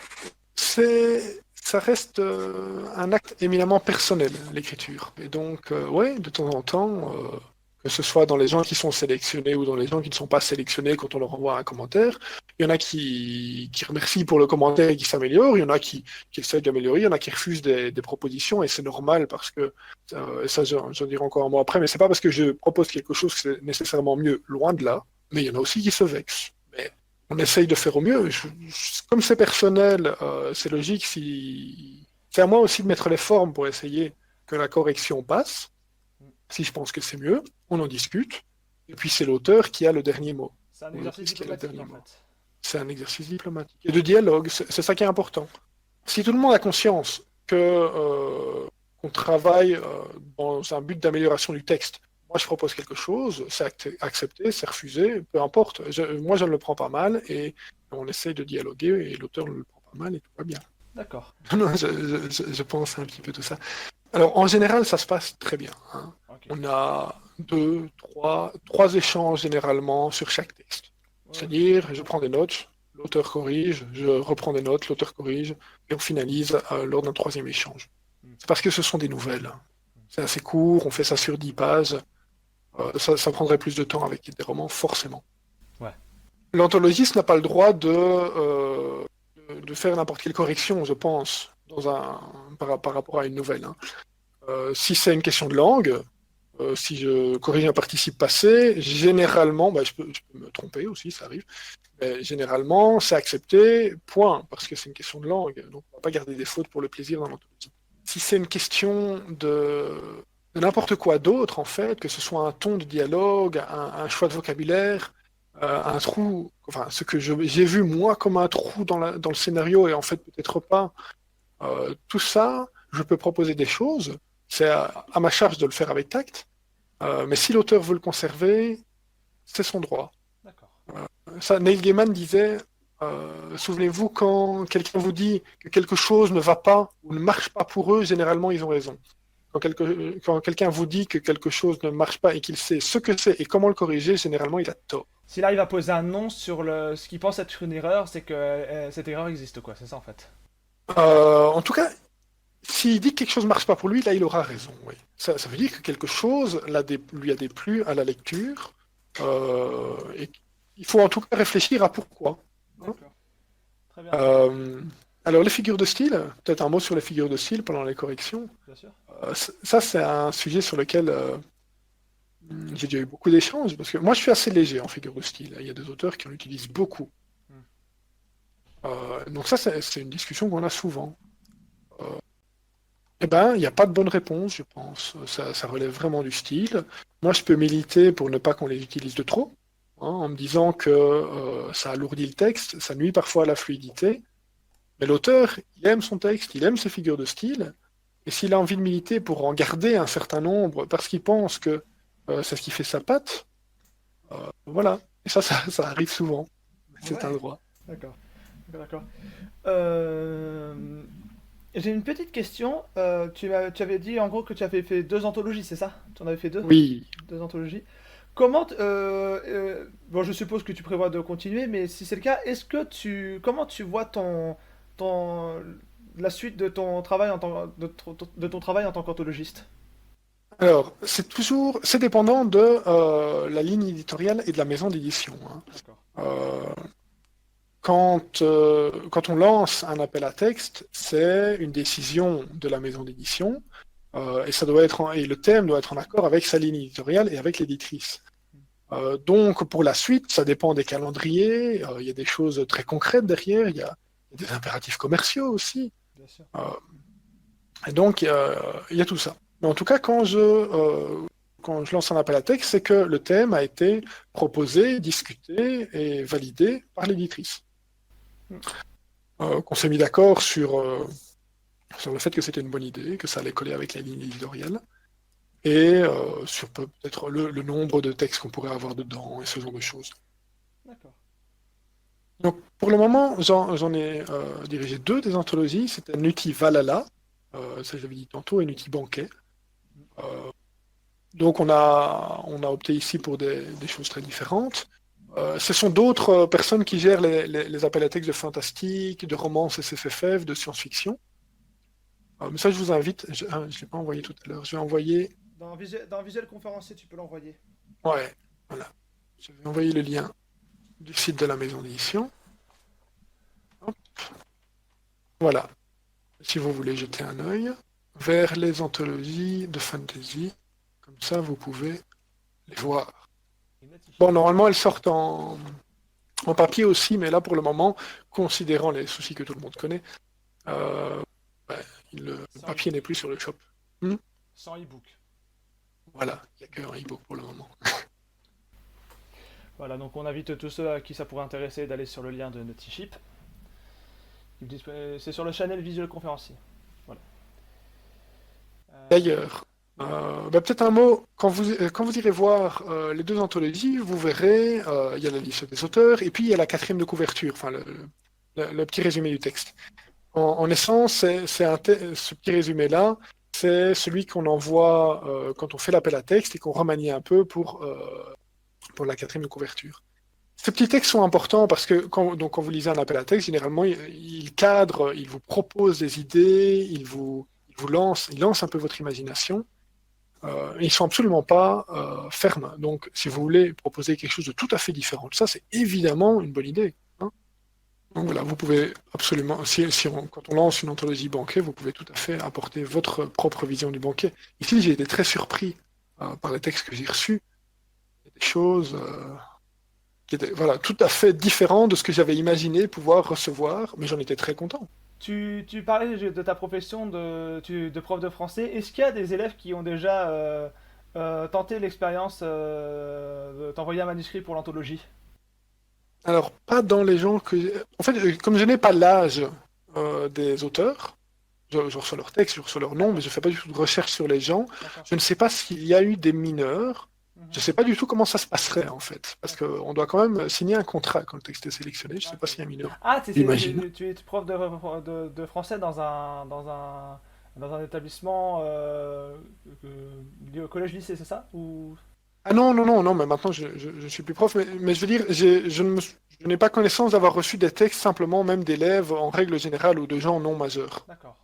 ça reste un acte éminemment personnel, l'écriture. Et donc, ouais, de temps en temps, que ce soit dans les gens qui sont sélectionnés ou dans les gens qui ne sont pas sélectionnés quand on leur envoie un commentaire, il y en a qui remercient pour le commentaire et qui s'améliorent, il y en a qui essaient d'améliorer, il y en a qui refusent des propositions, et c'est normal parce que, ça j'en dirai encore un mot après, mais c'est pas parce que je propose quelque chose que c'est nécessairement mieux, loin de là, mais il y en a aussi qui se vexent. Mais on essaye de faire au mieux. Comme c'est personnel, c'est logique. C'est à moi aussi de mettre les formes pour essayer que la correction passe. Si je pense que c'est mieux, on en discute. Et puis c'est l'auteur qui a le dernier mot. C'est un Ou exercice l'autrice qui a le diplomatique dernier en mot. fait. C'est un exercice diplomatique. Et de dialogue, c'est ça qui est important. Si tout le monde a conscience qu'on travaille dans un but d'amélioration du texte, moi je propose quelque chose, c'est accepté, c'est refusé, peu importe. Moi je ne le prends pas mal et on essaye de dialoguer et l'auteur ne le prend pas mal et tout va bien. D'accord. Non, je pense un petit peu tout ça. Alors en général ça se passe très bien, hein. Ok. On a trois échanges généralement sur chaque texte. Ouais. C'est-à-dire, je prends des notes, l'auteur corrige, je reprends des notes, l'auteur corrige, et on finalise lors d'un troisième échange. C'est parce que ce sont des nouvelles. C'est assez court, on fait ça sur 10 pages. Ça prendrait plus de temps avec des romans, forcément. Ouais. L'anthologiste n'a pas le droit de faire n'importe quelle correction, je pense, par rapport à une nouvelle, hein. Si c'est une question de langue, si je corrige un participe passé, généralement, bah, je peux me tromper aussi, ça arrive, mais généralement, c'est accepté, point, parce que c'est une question de langue, donc on ne va pas garder des fautes pour le plaisir dans l'anthologie. Si c'est une question de n'importe quoi d'autre, en fait, que ce soit un ton de dialogue, un choix de vocabulaire, un trou, enfin, ce que j'ai vu moi comme un trou dans le scénario, et en fait peut-être pas, tout ça, je peux proposer des choses, c'est à ma charge de le faire avec tact, mais si l'auteur veut le conserver, c'est son droit. D'accord. Ça, Neil Gaiman disait, souvenez-vous, quand quelqu'un vous dit que quelque chose ne va pas ou ne marche pas pour eux, généralement ils ont raison. Quand quelqu'un vous dit que quelque chose ne marche pas et qu'il sait ce que c'est et comment le corriger, généralement il a tort. S'il arrive à poser un nom sur ce qu'il pense être une erreur, c'est que cette erreur existe, quoi. C'est ça en fait. En tout cas, s'il dit que quelque chose ne marche pas pour lui, là il aura raison. Oui. Ça veut dire que quelque chose lui a déplu à la lecture. Et il faut en tout cas réfléchir à pourquoi. D'accord. Très bien. Alors les figures de style, peut-être un mot sur les figures de style pendant les corrections. Bien sûr. Ça c'est un sujet sur lequel j'ai déjà eu beaucoup d'échanges, parce que moi je suis assez léger en figure de style. Il y a des auteurs qui en utilisent beaucoup. Donc ça c'est une discussion qu'on a souvent. Eh ben, il n'y a pas de bonne réponse, je pense. Ça relève vraiment du style. Moi, je peux militer pour ne pas qu'on les utilise de trop, hein, en me disant que ça alourdit le texte, ça nuit parfois à la fluidité. Mais l'auteur, il aime son texte, il aime ses figures de style, et s'il a envie de militer pour en garder un certain nombre, parce qu'il pense que c'est ce qui fait sa patte, voilà. Et ça arrive souvent. C'est un Ouais. droit. D'accord. D'accord. J'ai une petite question. Tu avais dit en gros que tu avais fait deux anthologies, c'est ça? Tu en avais fait deux? Oui. Deux anthologies. Bon, je suppose que tu prévois de continuer, mais si c'est le cas, comment tu vois ton, la suite de ton travail de ton travail en tant qu'anthologiste? Alors, c'est dépendant de la ligne éditoriale et de la maison d'édition, hein. D'accord. Euh, quand on lance un appel à texte, c'est une décision de la maison d'édition, et le thème doit être en accord avec sa ligne éditoriale et avec l'éditrice. Donc, pour la suite, ça dépend des calendriers, il y a des choses très concrètes derrière, il y a des impératifs commerciaux aussi. Bien sûr. Et donc, il y a tout ça. Mais en tout cas, quand quand je lance un appel à texte, c'est que le thème a été proposé, discuté et validé par l'éditrice. Qu'on s'est mis d'accord sur le fait que c'était une bonne idée, que ça allait coller avec la ligne éditoriale, et sur peut-être le nombre de textes qu'on pourrait avoir dedans, et ce genre de choses. D'accord. Donc, pour le moment, j'en ai dirigé 2 des anthologies. C'était Nuti Valhalla, ça j'avais dit tantôt, et Nuti Banquet. Donc, on a opté ici pour des choses très différentes. Ce sont d'autres personnes qui gèrent les appels à texte de fantastique, de romance SFFF, de science-fiction. Mais ça, je vous invite. Je ne l'ai pas envoyé tout à l'heure. Je vais envoyer. Dans Visuel Conférencier, tu peux l'envoyer. Ouais, voilà. Je vais envoyer le lien du site de la maison d'édition. Hop. Voilà. Si vous voulez jeter un œil vers les anthologies de fantasy, comme ça, vous pouvez les voir. Bon, normalement, elles sortent en papier aussi, mais là, pour le moment, considérant les soucis que tout le monde connaît, le papier n'est plus sur le shop. Sans e-book. Voilà, il n'y a qu'un e-book pour le moment. Voilà, donc on invite tous ceux à qui ça pourrait intéresser d'aller sur le lien de Notichip. C'est sur le channel Visuel Conférencier. Voilà. D'ailleurs, peut-être un mot, quand vous irez voir les 2 anthologies, vous verrez, il y a la liste des auteurs, et puis il y a la 4e de couverture, enfin le petit résumé du texte. En essence, ce petit résumé-là, c'est celui qu'on envoie quand on fait l'appel à texte et qu'on remanie un peu pour la 4e de couverture. Ces petits textes sont importants parce que quand vous lisez un appel à texte, généralement, il cadre, il vous propose des idées, il lance un peu votre imagination. Ils ne sont absolument pas fermes. Donc, si vous voulez proposer quelque chose de tout à fait différent, ça, c'est évidemment une bonne idée. Donc voilà, vous pouvez absolument, quand on lance une anthologie banquet, vous pouvez tout à fait apporter votre propre vision du banquet. Ici, j'ai été très surpris par les textes que j'ai reçus. Il y a des choses qui étaient tout à fait différentes de ce que j'avais imaginé pouvoir recevoir, mais j'en étais très content. Tu parlais de ta profession de prof de français. Est-ce qu'il y a des élèves qui ont déjà tenté l'expérience de t'envoyer un manuscrit pour l'anthologie? Alors, pas dans les gens que... En fait, comme je n'ai pas l'âge des auteurs, je reçois leur texte, je reçois leur nom, mais je ne fais pas du tout de recherche sur les gens. Je ne sais pas s'il y a eu des mineurs. Je ne sais pas du tout comment ça se passerait, en fait. Parce qu'on doit quand même signer un contrat quand le texte est sélectionné. Je ne sais pas s'il y a un mineur. Ah, J'imagine. tu es prof de français dans un établissement lié au collège-lycée, c'est ça? Ou... Ah non, non, non, non, mais maintenant je suis plus prof, mais je veux dire, je n'ai pas connaissance d'avoir reçu des textes simplement même d'élèves en règle générale ou de gens non majeurs. D'accord.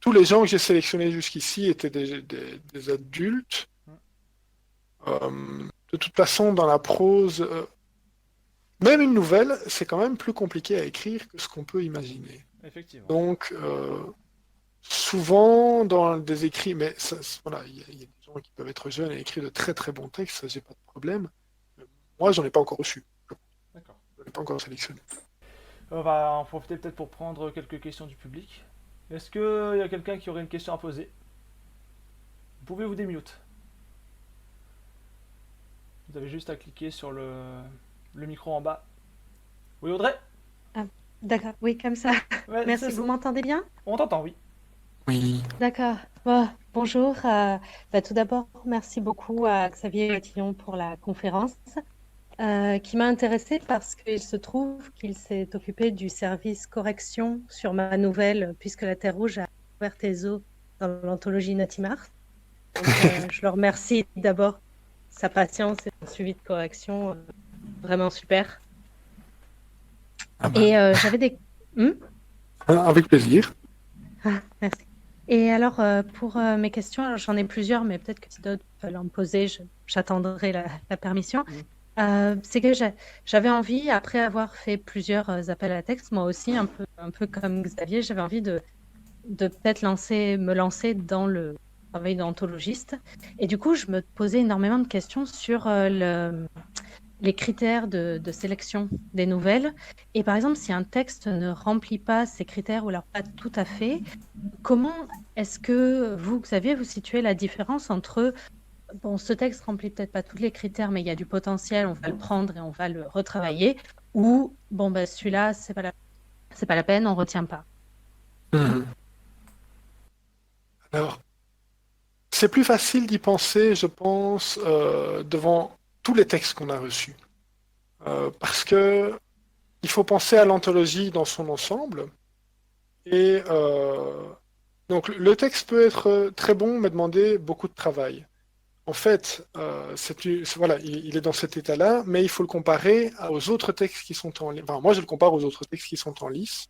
Tous les gens que j'ai sélectionnés jusqu'ici étaient des adultes. De toute façon, dans la prose, même une nouvelle, c'est quand même plus compliqué à écrire que ce qu'on peut imaginer. Effectivement. Donc, souvent dans des écrits, mais voilà, il y a des gens qui peuvent être jeunes et écrire de très très bons textes, ça j'ai pas de problème. Moi, j'en ai pas encore reçu. D'accord. Je n'ai pas encore sélectionné. On va en profiter peut-être pour prendre quelques questions du public. Est-ce qu'il y a quelqu'un qui aurait une question à poser? Vous pouvez vous démute. Vous avez juste à cliquer sur le micro en bas. Oui, Audrey? Ah, d'accord, oui, comme ça. Ouais, Merci, vous m'entendez bien? On t'entend, oui. Oui. D'accord. Bonjour. Tout d'abord, merci beaucoup à Xavier Latillon pour la conférence qui m'a intéressée parce qu'il se trouve qu'il s'est occupé du service correction sur ma nouvelle puisque La Terre Rouge a ouvert tes eaux dans l'anthologie Natimar. Donc, je le remercie d'abord sa patience et son suivi de correction, vraiment super. Ah bah. Et j'avais des... Avec plaisir. Ah, merci. Et alors, pour mes questions, alors, j'en ai plusieurs, mais peut-être que si d'autres veulent en poser, j'attendrai la permission. C'est que j'avais envie, après avoir fait plusieurs appels à texte, moi aussi, un peu comme Xavier, j'avais envie de peut-être me lancer dans le travail d'anthologiste. Et du coup, je me posais énormément de questions sur les critères de sélection des nouvelles. Et par exemple, si un texte ne remplit pas ces critères, ou alors pas tout à fait, comment est-ce que vous, Xavier, vous situez la différence entre bon, ce texte remplit peut-être pas tous les critères, mais il y a du potentiel, on va le prendre et on va le retravailler. Ou, bon, ben, celui-là, c'est pas la peine, on retient pas. Mhm. Alors, c'est plus facile d'y penser, je pense, devant tous les textes qu'on a reçus. Parce que il faut penser à l'anthologie dans son ensemble. Et donc, le texte peut être très bon, mais demander beaucoup de travail. En fait, voilà, il est dans cet état-là, mais il faut le comparer aux autres textes qui sont en lice. Enfin, moi, je le compare aux autres textes qui sont en lice,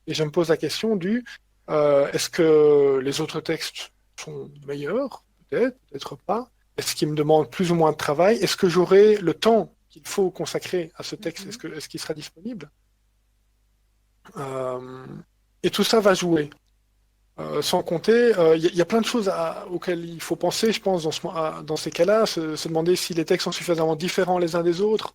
et je me pose la question est-ce que les autres textes sont meilleurs? Peut-être, peut-être pas. Est-ce qu'ils me demandent plus ou moins de travail? Est-ce que j'aurai le temps qu'il faut consacrer à ce texte? Est-ce qu'il sera disponible? Euh, et tout ça va jouer. Sans compter, il y a plein de choses auxquelles il faut penser, je pense, dans ces cas-là, se demander si les textes sont suffisamment différents les uns des autres,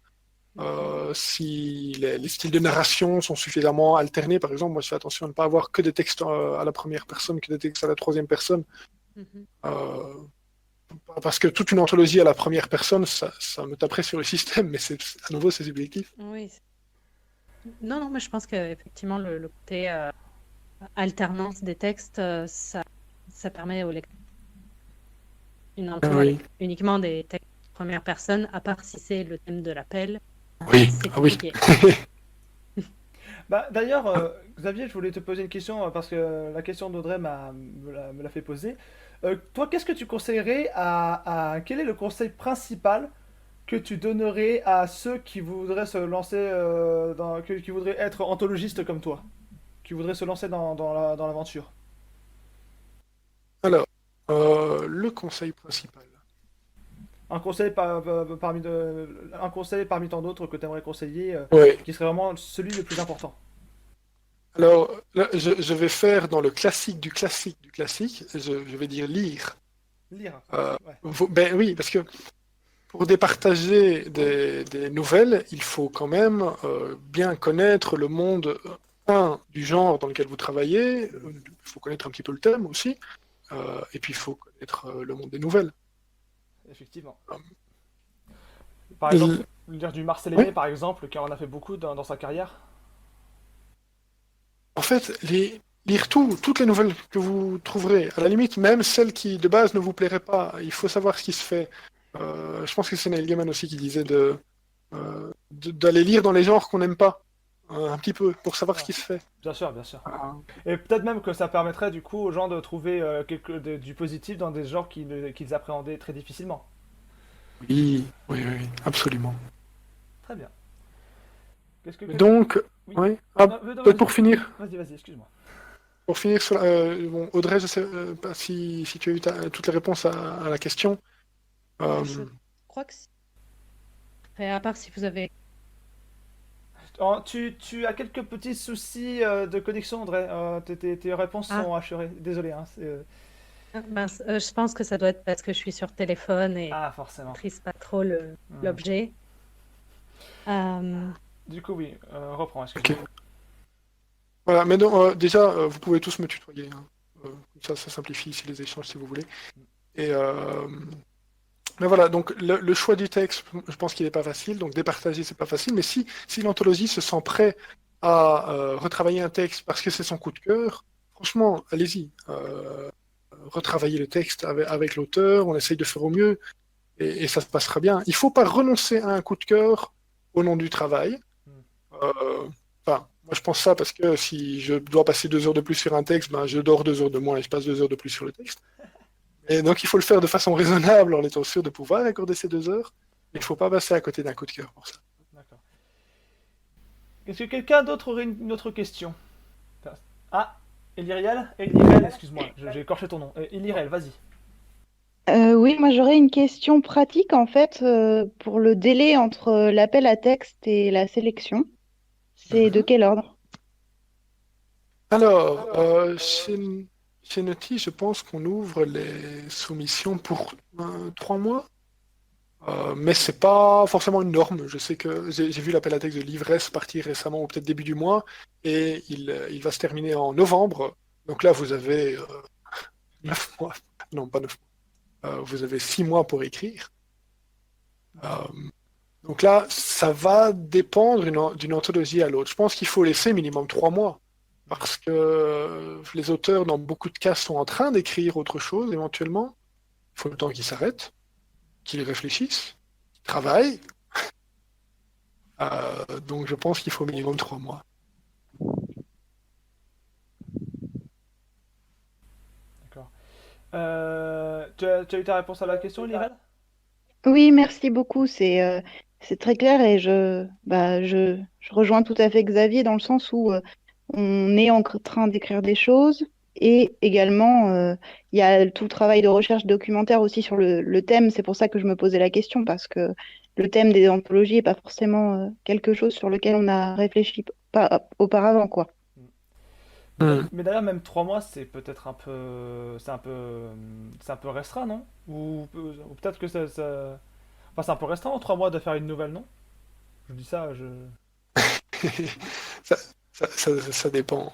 si les styles de narration sont suffisamment alternés. Par exemple, moi, je fais attention à ne pas avoir que des textes à la première personne, que des textes à la troisième personne, euh, parce que toute une anthologie à la première personne, ça me taperait sur le système, mais à nouveau, c'est subjectif. Oui. Non, non, mais je pense qu'effectivement, le côté alternance des textes, ça permet au lecteur Oui, uniquement des textes de première personne, à part si c'est le thème de l'appel. oui, C'est oui. compliqué. Bah, d'ailleurs, Xavier, je voulais te poser une question parce que la question d'Audrey me l'a fait poser. Toi, qu'est-ce que tu conseillerais quel est le conseil principal que tu donnerais à ceux qui voudraient se lancer qui voudraient être anthologistes comme toi, qui voudraient se lancer dans l'aventure? Alors, le conseil principal. Un conseil parmi tant d'autres que tu aimerais conseiller, Oui. qui serait vraiment celui le plus important. Alors, là, je vais faire dans le classique du classique du classique, je vais dire lire. Lire. Ouais. Ben oui, parce que pour départager des nouvelles, il faut quand même bien connaître le monde, du genre dans lequel vous travaillez, il faut connaître un petit peu le thème aussi, et puis il faut connaître le monde des nouvelles. Effectivement. Par exemple, Il- lire du Marcel oui. Aimé, par exemple, qui en a fait beaucoup dans sa carrière. En fait, lire toutes les nouvelles que vous trouverez, à la limite, même celles qui de base ne vous plairaient pas, il faut savoir ce qui se fait. Je pense que c'est Neil Gaiman aussi qui disait d'aller lire dans les genres qu'on n'aime pas, un petit peu, pour savoir Ouais. ce qui se fait. Bien sûr, bien sûr. Ah, Et peut-être même que ça permettrait du coup aux gens de trouver du positif dans des genres qu'ils appréhendaient très difficilement. oui, oui, oui, oui, absolument. Très bien. Qu'est-ce que... Donc, Oui. oui. Non, non, Peut-être pour finir, vas-y, excuse-moi. bon, Audrey, je ne sais pas si tu as eu toutes les réponses à la question. Je crois que c'est... Après, à part si vous avez... Tu as quelques petits soucis de connexion, André. Tes réponses Ah, sont assurées. Désolé, hein, mince, je pense que ça doit être parce que je suis sur téléphone et Ah, je forcément. maîtrise pas trop Hmm. l'objet. Euh, Du coup, oui, reprends, Ok. excuse-moi. Voilà, mais non, déjà, vous pouvez tous me tutoyer, hein. Comme ça simplifie ici les échanges si vous voulez. Et, mais voilà, donc le choix du texte, je pense qu'il n'est pas facile, donc départager, c'est pas facile, mais si l'anthologie se sent prêt à retravailler un texte parce que c'est son coup de cœur, franchement, allez-y. Retravailler le texte avec l'auteur, on essaye de faire au mieux, et ça se passera bien. Il ne faut pas renoncer à un coup de cœur au nom du travail. Hmm. Enfin, moi je pense ça parce que si je dois passer 2 heures de plus sur un texte, ben, je dors 2 heures de moins et je passe 2 heures de plus sur le texte. Et donc il faut le faire de façon raisonnable en étant sûr de pouvoir accorder ces 2 heures. Il ne faut pas passer à côté d'un coup de cœur pour ça. D'accord. Est-ce que quelqu'un d'autre aurait une autre question? Ah, Eliriel, excuse-moi, j'ai écorché ton nom. Eliriel, vas-y. Oui, moi j'aurais une question pratique en fait pour le délai entre l'appel à texte et la sélection. C'est de Mhm. quel ordre? Alors, chez Naughty, je pense qu'on ouvre les soumissions pour 3 mois. Mais c'est pas forcément une norme. Je sais que j'ai vu l'appel à texte de l'ivresse partir récemment, ou peut-être début du mois, et il va se terminer en novembre. Donc là, vous avez 9 mois. Non, pas 9 vous avez 6 mois pour écrire. Euh, donc là, ça va dépendre d'une anthologie à l'autre. Je pense qu'il faut laisser minimum 3 mois, parce que les auteurs, dans beaucoup de cas, sont en train d'écrire autre chose éventuellement. Il faut le temps qu'ils s'arrêtent, qu'ils réfléchissent, qu'ils travaillent. Donc je pense qu'il faut minimum 3 mois. D'accord. Tu as eu ta réponse à la question, Lirel? Oui, merci beaucoup. C'est très clair et je rejoins tout à fait Xavier dans le sens où on est en train d'écrire des choses et également il y a tout le travail de recherche documentaire aussi sur le thème. C'est pour ça que je me posais la question parce que le thème des anthologies n'est pas forcément quelque chose sur lequel on a réfléchi pas auparavant, quoi. Mais d'ailleurs, même 3 mois, c'est peut-être un peu. C'est un peu restreint, non? Ou peut-être que Enfin, c'est un peu restreint en 3 mois de faire une nouvelle, non? Je dis ça, je. Ça, ça dépend.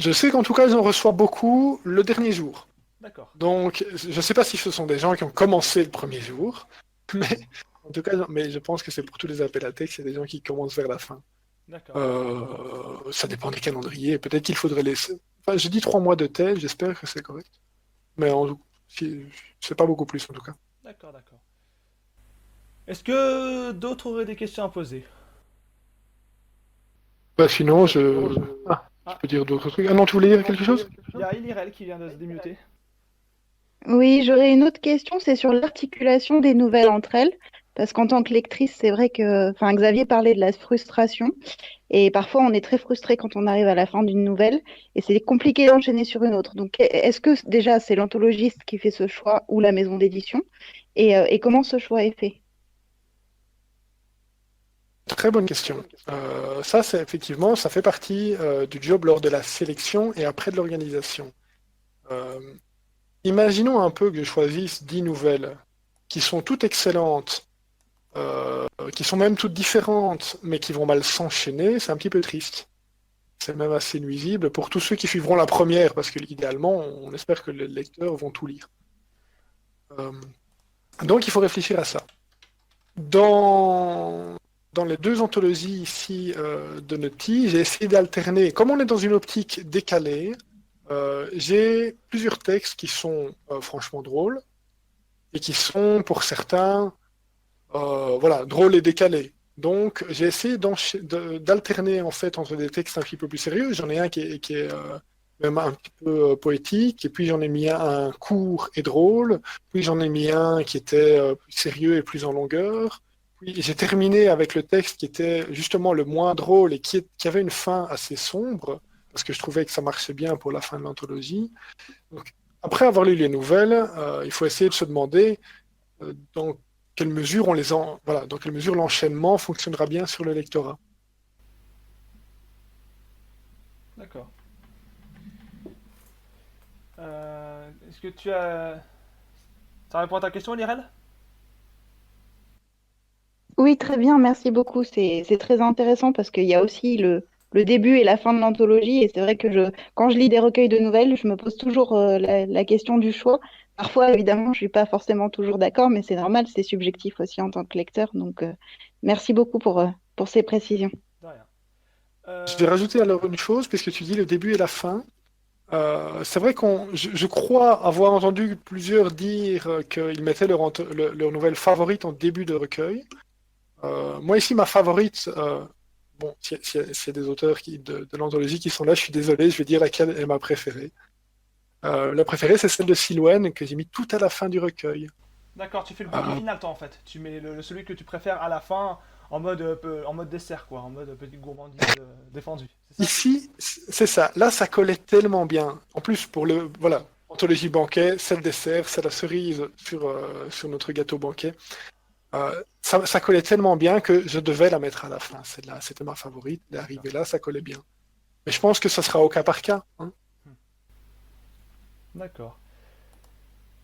Je sais qu'en tout cas, j'en reçois beaucoup le dernier jour. D'accord. Donc, je ne sais pas si ce sont des gens qui ont commencé le premier jour, mais en tout cas, mais je pense que c'est pour tous les appels à texte, c'est des gens qui commencent vers la fin. D'accord. Ça dépend des calendriers. Peut-être qu'il faudrait laisser. Enfin, je dis 3 mois de thèse, j'espère que c'est correct. Mais c'est pas beaucoup plus en tout cas. D'accord, d'accord. Est-ce que d'autres auraient des questions à poser? Bah, sinon, je Ah, peux dire d'autres trucs. Ah non, tu voulais dire quelque chose? il y a Ilirel qui vient de se démuter. Oui, j'aurais une autre question, c'est sur l'articulation des nouvelles entre elles. Parce qu'en tant que lectrice, c'est vrai que, enfin, Xavier parlait de la frustration. Et parfois, on est très frustré quand on arrive à la fin d'une nouvelle. Et c'est compliqué d'enchaîner sur une autre. Donc, est-ce que déjà, c'est l'anthologiste qui fait ce choix ou la maison d'édition? Et comment ce choix est fait? Très bonne question. Ça, c'est effectivement, ça fait partie du job lors de la sélection et après de l'organisation. Euh, Imaginons un peu que je choisisse 10 nouvelles qui sont toutes excellentes, qui sont même toutes différentes, mais qui vont mal s'enchaîner, c'est un petit peu triste. C'est même assez nuisible pour tous ceux qui suivront la première, parce que idéalement, on espère que les lecteurs vont tout lire. Euh, donc il faut réfléchir à ça. Dans les deux anthologies ici de Naughty, j'ai essayé d'alterner. Comme on est dans une optique décalée, j'ai plusieurs textes qui sont franchement drôles et qui sont pour certains voilà, drôles et décalés. Donc j'ai essayé d'alterner en fait entre des textes un petit peu plus sérieux. J'en ai un qui est même un petit peu poétique, et puis j'en ai mis un court et drôle, puis j'en ai mis un qui était plus sérieux et plus en longueur. Puis j'ai terminé avec le texte qui était justement le moins drôle et qui avait une fin assez sombre, parce que je trouvais que ça marchait bien pour la fin de l'anthologie. Donc, après avoir lu les nouvelles, il faut essayer de se demander dans quelle mesure voilà, dans quelle mesure l'enchaînement fonctionnera bien sur le lectorat. D'accord. Est-ce que tu as. Ça répond à ta question, Lirel? Oui, très bien, merci beaucoup. C'est très intéressant parce qu'il y a aussi le début et la fin de l'anthologie. Et c'est vrai que quand je lis des recueils de nouvelles, je me pose toujours la question du choix. Parfois, évidemment, je suis pas forcément toujours d'accord, mais c'est normal, c'est subjectif aussi en tant que lecteur. Donc, merci beaucoup pour ces précisions. De rien. Je vais rajouter alors une chose, puisque tu dis le début et la fin. C'est vrai je crois avoir entendu plusieurs dire qu'ils mettaient leur nouvelle favorite en début de recueil. Moi ici, ma favorite, bon, s'il y a des auteurs de l'anthologie qui sont là, je suis désolé, je vais dire laquelle est ma préférée. La préférée, c'est celle de Silwen, que j'ai mis tout à la fin du recueil. D'accord, tu fais le bouquet final, toi, en fait. Tu mets celui que tu préfères à la fin, en mode dessert, quoi, en mode petite gourmandise défendue. C'est ça? Ici, c'est ça. Là, ça collait tellement bien. En plus, pour voilà, anthologie banquet, c'est le dessert, c'est la cerise sur notre gâteau banquet. Ça collait tellement bien que je devais la mettre à la fin. Celle-là, c'était ma favorite. D'arriver là, ça collait bien. Mais je pense que ça sera au cas par cas, hein. D'accord.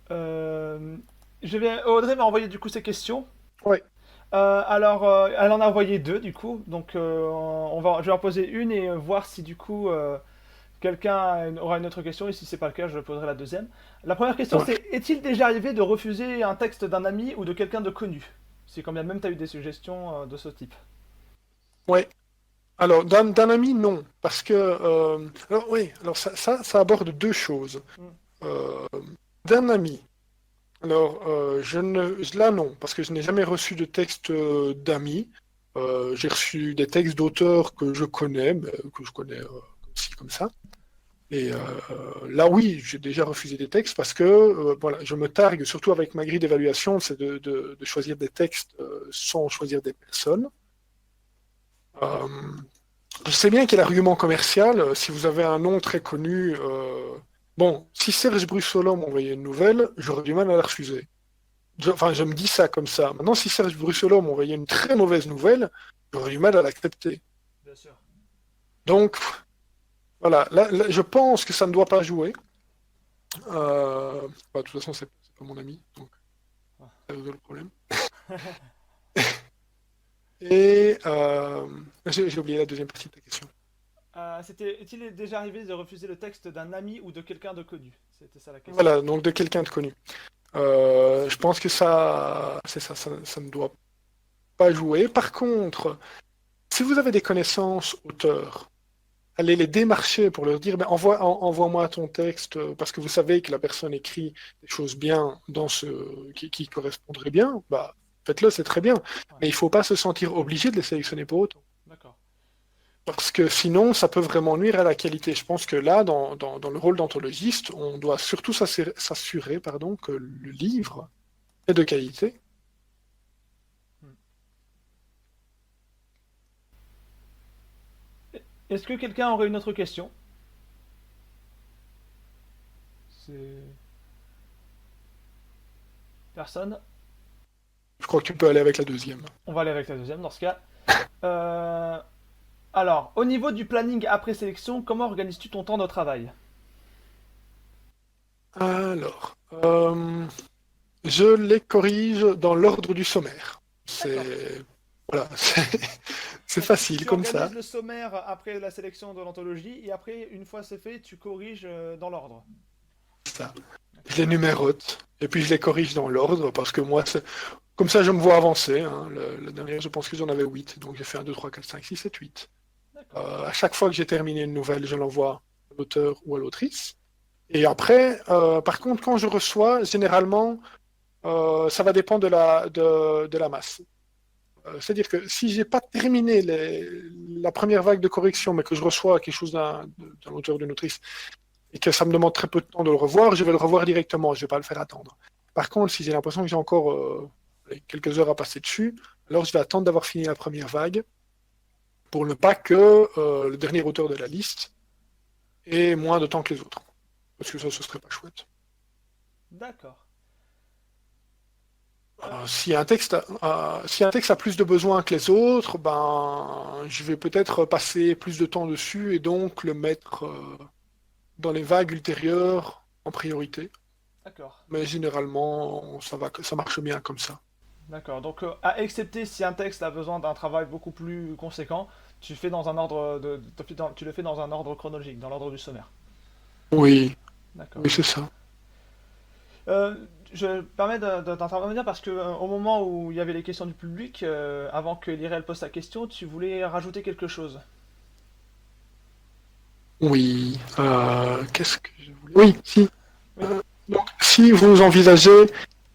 Audrey m'a envoyé du coup ses questions. Ouais. Elle en a envoyé deux du coup. Donc je vais en poser une et voir si du coup quelqu'un aura une autre question, et si c'est pas le cas, je poserai la deuxième. La première question, Ouais. c'est est-il déjà arrivé de refuser un texte d'un ami ou de quelqu'un de connu? Si quand bien même tu as eu des suggestions de ce type. Ouais. Alors, d'un ami, non. Parce que. Alors, oui, alors ça aborde deux choses. Hmm. Euh, D'un ami. Alors, là, non, parce que je n'ai jamais reçu de texte d'amis. J'ai reçu des textes d'auteurs que je connais, mais que je connais comme ci, comme ça. Et là, oui, j'ai déjà refusé des textes parce que voilà, je me targue, surtout avec ma grille d'évaluation, c'est de choisir des textes sans choisir des personnes. Euh, je sais bien qu'il y a l'argument commercial. Si vous avez un nom très connu, bon, si Serge Brussolo m'envoyait une nouvelle, j'aurais du mal à la refuser. Enfin, je me dis ça comme ça. Maintenant, si Serge Brussolo m'envoyait une très mauvaise nouvelle, j'aurais du mal à l'accepter. Bien sûr. Donc, voilà, là, je pense que ça ne doit pas jouer. De toute façon, c'est pas mon ami, donc ça résout le problème. Et j'ai oublié la deuxième partie de ta question. Est-il déjà arrivé de refuser le texte d'un ami ou de quelqu'un de connu? C'était ça la question. Voilà, donc de quelqu'un de connu. Je pense que c'est ça, ça ne doit pas jouer. Par contre, si vous avez des connaissances auteurs, allez les démarcher pour leur dire, ben, envoie-moi ton texte, parce que vous savez que la personne écrit des choses bien qui correspondraient bien, bah, faites-le, c'est très bien. Mais il ne faut pas se sentir obligé de les sélectionner pour autant. D'accord. Parce que sinon, ça peut vraiment nuire à la qualité. Je pense que là, dans le rôle d'anthologiste, on doit surtout s'assurer, que le livre est de qualité. Est-ce que quelqu'un aurait une autre question? C'est... Personne? Je crois que tu peux aller avec la deuxième. On va aller avec la deuxième dans ce cas. Euh, Alors, au niveau du planning après sélection, comment organises-tu ton temps de travail? Alors, je les corrige dans l'ordre du sommaire. D'accord. Voilà, c'est Donc, facile tu comme ça. organises le sommaire après la sélection de l'anthologie et après, une fois c'est fait, tu corriges dans l'ordre. Ça. Je les numérote et puis je les corrige dans l'ordre parce que moi, comme ça, je me vois avancer. Hein. Le dernier, je pense que j'en avais 8. Donc j'ai fait 1, 2, 3, 4, 5, 6, 7, 8. D'accord. À chaque fois que j'ai terminé une nouvelle, je l'envoie à l'auteur ou à l'autrice. Et après, par contre, quand je reçois, généralement, ça va dépendre de la masse. C'est-à-dire que si j'ai pas terminé la première vague de correction, mais que je reçois quelque chose d'un auteur, d'une autrice, et que ça me demande très peu de temps de le revoir, je vais le revoir directement, je vais pas le faire attendre. Par contre, si j'ai l'impression que j'ai encore quelques heures à passer dessus, alors je vais attendre d'avoir fini la première vague pour ne pas que le dernier auteur de la liste ait moins de temps que les autres. Parce que ça, ce serait pas chouette. D'accord. Si un texte a plus de besoins que les autres, ben, je vais peut-être passer plus de temps dessus et donc le mettre dans les vagues ultérieures en priorité. D'accord. Mais généralement, ça marche bien comme ça. D'accord. Donc, à excepter si un texte a besoin d'un travail beaucoup plus conséquent, tu fais dans un ordre tu le fais dans un ordre chronologique, dans l'ordre du sommaire. Oui, D'accord. oui, c'est ça. Euh, je me permets d'intervenir parce que au moment où il y avait les questions du public, avant que l'IRL pose sa question, tu voulais rajouter quelque chose. Oui. Qu'est-ce que je voulais... Oui, si. Oui. Donc, si vous envisagez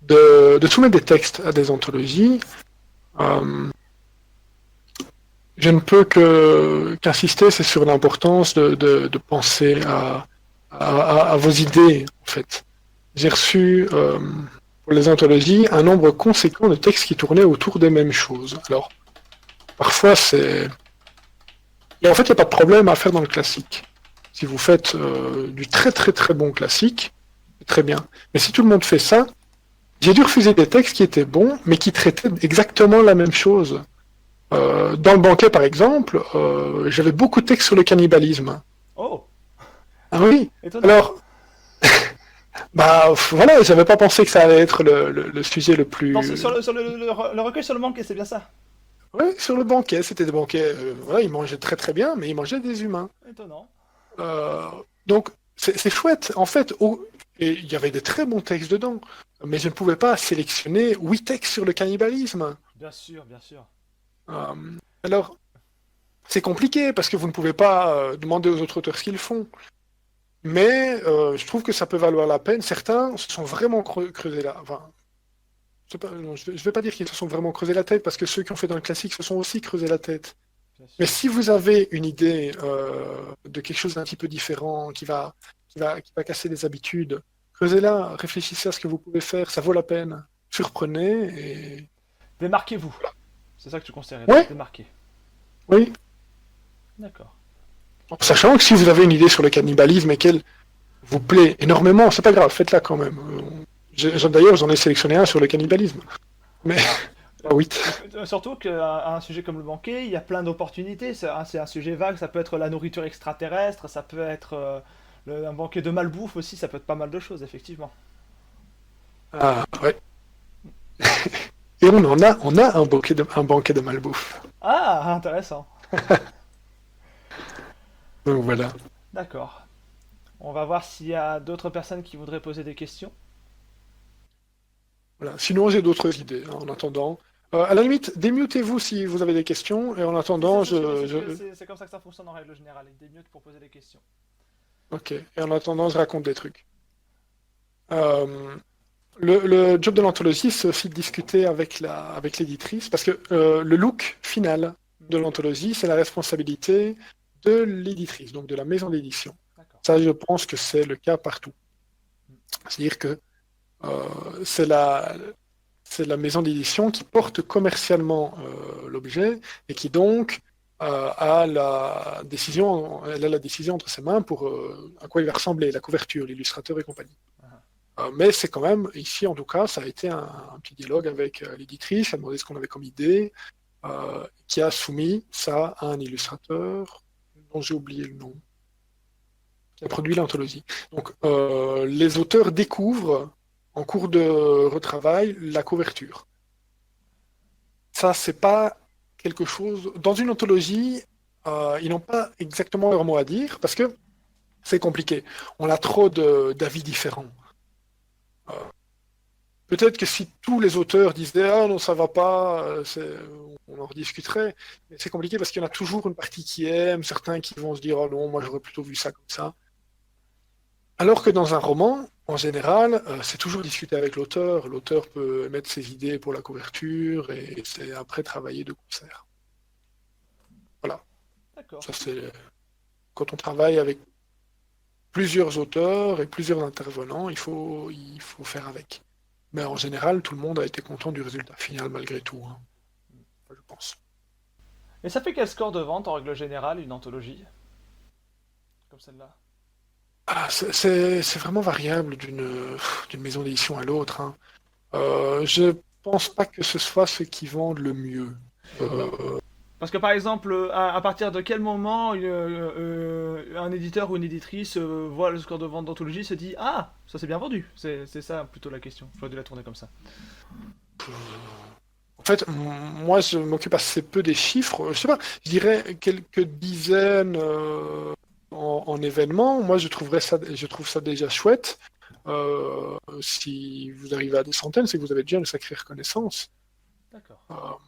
de soumettre des textes à des anthologies, euh, je ne peux qu'insister, c'est sur l'importance de penser à vos idées, en fait. J'ai reçu, pour les anthologies, un nombre conséquent de textes qui tournaient autour des mêmes choses. Alors, parfois, c'est... Et en fait, il n'y a pas de problème à faire dans le classique. Si vous faites du très très très bon classique, c'est très bien. Mais si tout le monde fait ça, j'ai dû refuser des textes qui étaient bons, mais qui traitaient exactement la même chose. Dans le banquet, par exemple, j'avais beaucoup de textes sur le cannibalisme. Oh, Ah oui. étonnant. Alors, bah voilà, j'avais pas pensé que ça allait être le sujet le plus. Non, c'est le recueil sur le manqué, c'est bien ça. Oui, sur le banquet, c'était des banquets. Voilà, ils mangeaient très très bien, mais ils mangeaient des humains. Étonnant. Donc, c'est chouette. En fait, et il y avait de très bons textes dedans, mais je ne pouvais pas sélectionner 8 textes sur le cannibalisme. Bien sûr, bien sûr. Euh, alors, c'est compliqué parce que vous ne pouvez pas demander aux autres auteurs ce qu'ils font. Mais je trouve que ça peut valoir la peine. Certains se sont vraiment creusés là. Enfin, non, je vais pas dire qu'ils se sont vraiment creusés la tête parce que ceux qui ont fait dans le classique se sont aussi creusés la tête. Bien sûr. Mais si vous avez une idée de quelque chose d'un petit peu différent qui va casser les habitudes, creusez-la, réfléchissez à ce que vous pouvez faire, ça vaut la peine. Surprenez et Démarquez-vous. C'est ça que tu conseillerais, Ouais. démarquer. oui. D'accord. En sachant que si vous avez une idée sur le cannibalisme et qu'elle vous plaît énormément, c'est pas grave, faites-la quand même. D'ailleurs, j'en ai sélectionné un sur le cannibalisme. Mais oui. Surtout qu'à un sujet comme le banquet, il y a plein d'opportunités. C'est un sujet vague, ça peut être la nourriture extraterrestre, ça peut être un banquet de malbouffe aussi, ça peut être pas mal de choses, effectivement. Ah, ouais. Et on a un banquet de malbouffe. Ah, intéressant. Donc voilà. D'accord. On va voir s'il y a d'autres personnes qui voudraient poser des questions. Voilà. Sinon, j'ai d'autres idées hein, en attendant. À la limite, démutez-vous si vous avez des questions. Et en attendant, C'est comme ça que ça fonctionne en règle générale. Il démute pour poser des questions. Ok. Et en attendant, je raconte des trucs. Euh, le job de l'anthologie, c'est aussi de discuter avec l'éditrice, parce que le look final de l'anthologie, c'est la responsabilité de l'éditrice, donc de la maison d'édition. D'accord. Ça, je pense que c'est le cas partout. C'est-à-dire que c'est la maison d'édition qui porte commercialement l'objet et qui donc elle a la décision entre ses mains pour à quoi il va ressembler, la couverture, l'illustrateur et compagnie. Mais c'est quand même, ici en tout cas, ça a été un petit dialogue avec l'éditrice, elle a demandé ce qu'on avait comme idée, qui a soumis ça à un illustrateur dont j'ai oublié le nom, qui a produit l'anthologie. Donc les auteurs découvrent en cours de retravail la couverture. Ça, c'est pas quelque chose. Dans une anthologie, ils n'ont pas exactement leur mot à dire parce que c'est compliqué. On a trop d'avis différents. Peut-être que si tous les auteurs disaient ah non ça va pas, on en rediscuterait. Mais c'est compliqué parce qu'il y en a toujours une partie qui aime, certains qui vont se dire oh non moi j'aurais plutôt vu ça comme ça. Alors que dans un roman, en général, c'est toujours discuté avec l'auteur. L'auteur peut mettre ses idées pour la couverture et c'est après travailler de concert. Voilà. D'accord. Ça c'est quand on travaille avec plusieurs auteurs et plusieurs intervenants, il faut faire avec. Mais en général, tout le monde a été content du résultat final malgré tout, hein, je pense. Et ça fait quel score de vente en règle générale, une anthologie comme celle-là? Ah, c'est vraiment variable d'une maison d'édition à l'autre. Hein. Je pense pas que ce soit ceux qui vendent le mieux. Parce que par exemple, à partir de quel moment un éditeur ou une éditrice voit le score de vente d'anthologie se dit ah, ça s'est bien vendu. C'est ça plutôt la question. J'aurais dû la tourner comme ça. En fait, moi, je m'occupe assez peu des chiffres. Je sais pas, je dirais quelques dizaines en événements. Moi, je trouve ça déjà chouette. Si vous arrivez à des centaines, c'est que vous avez déjà une sacrée reconnaissance. D'accord.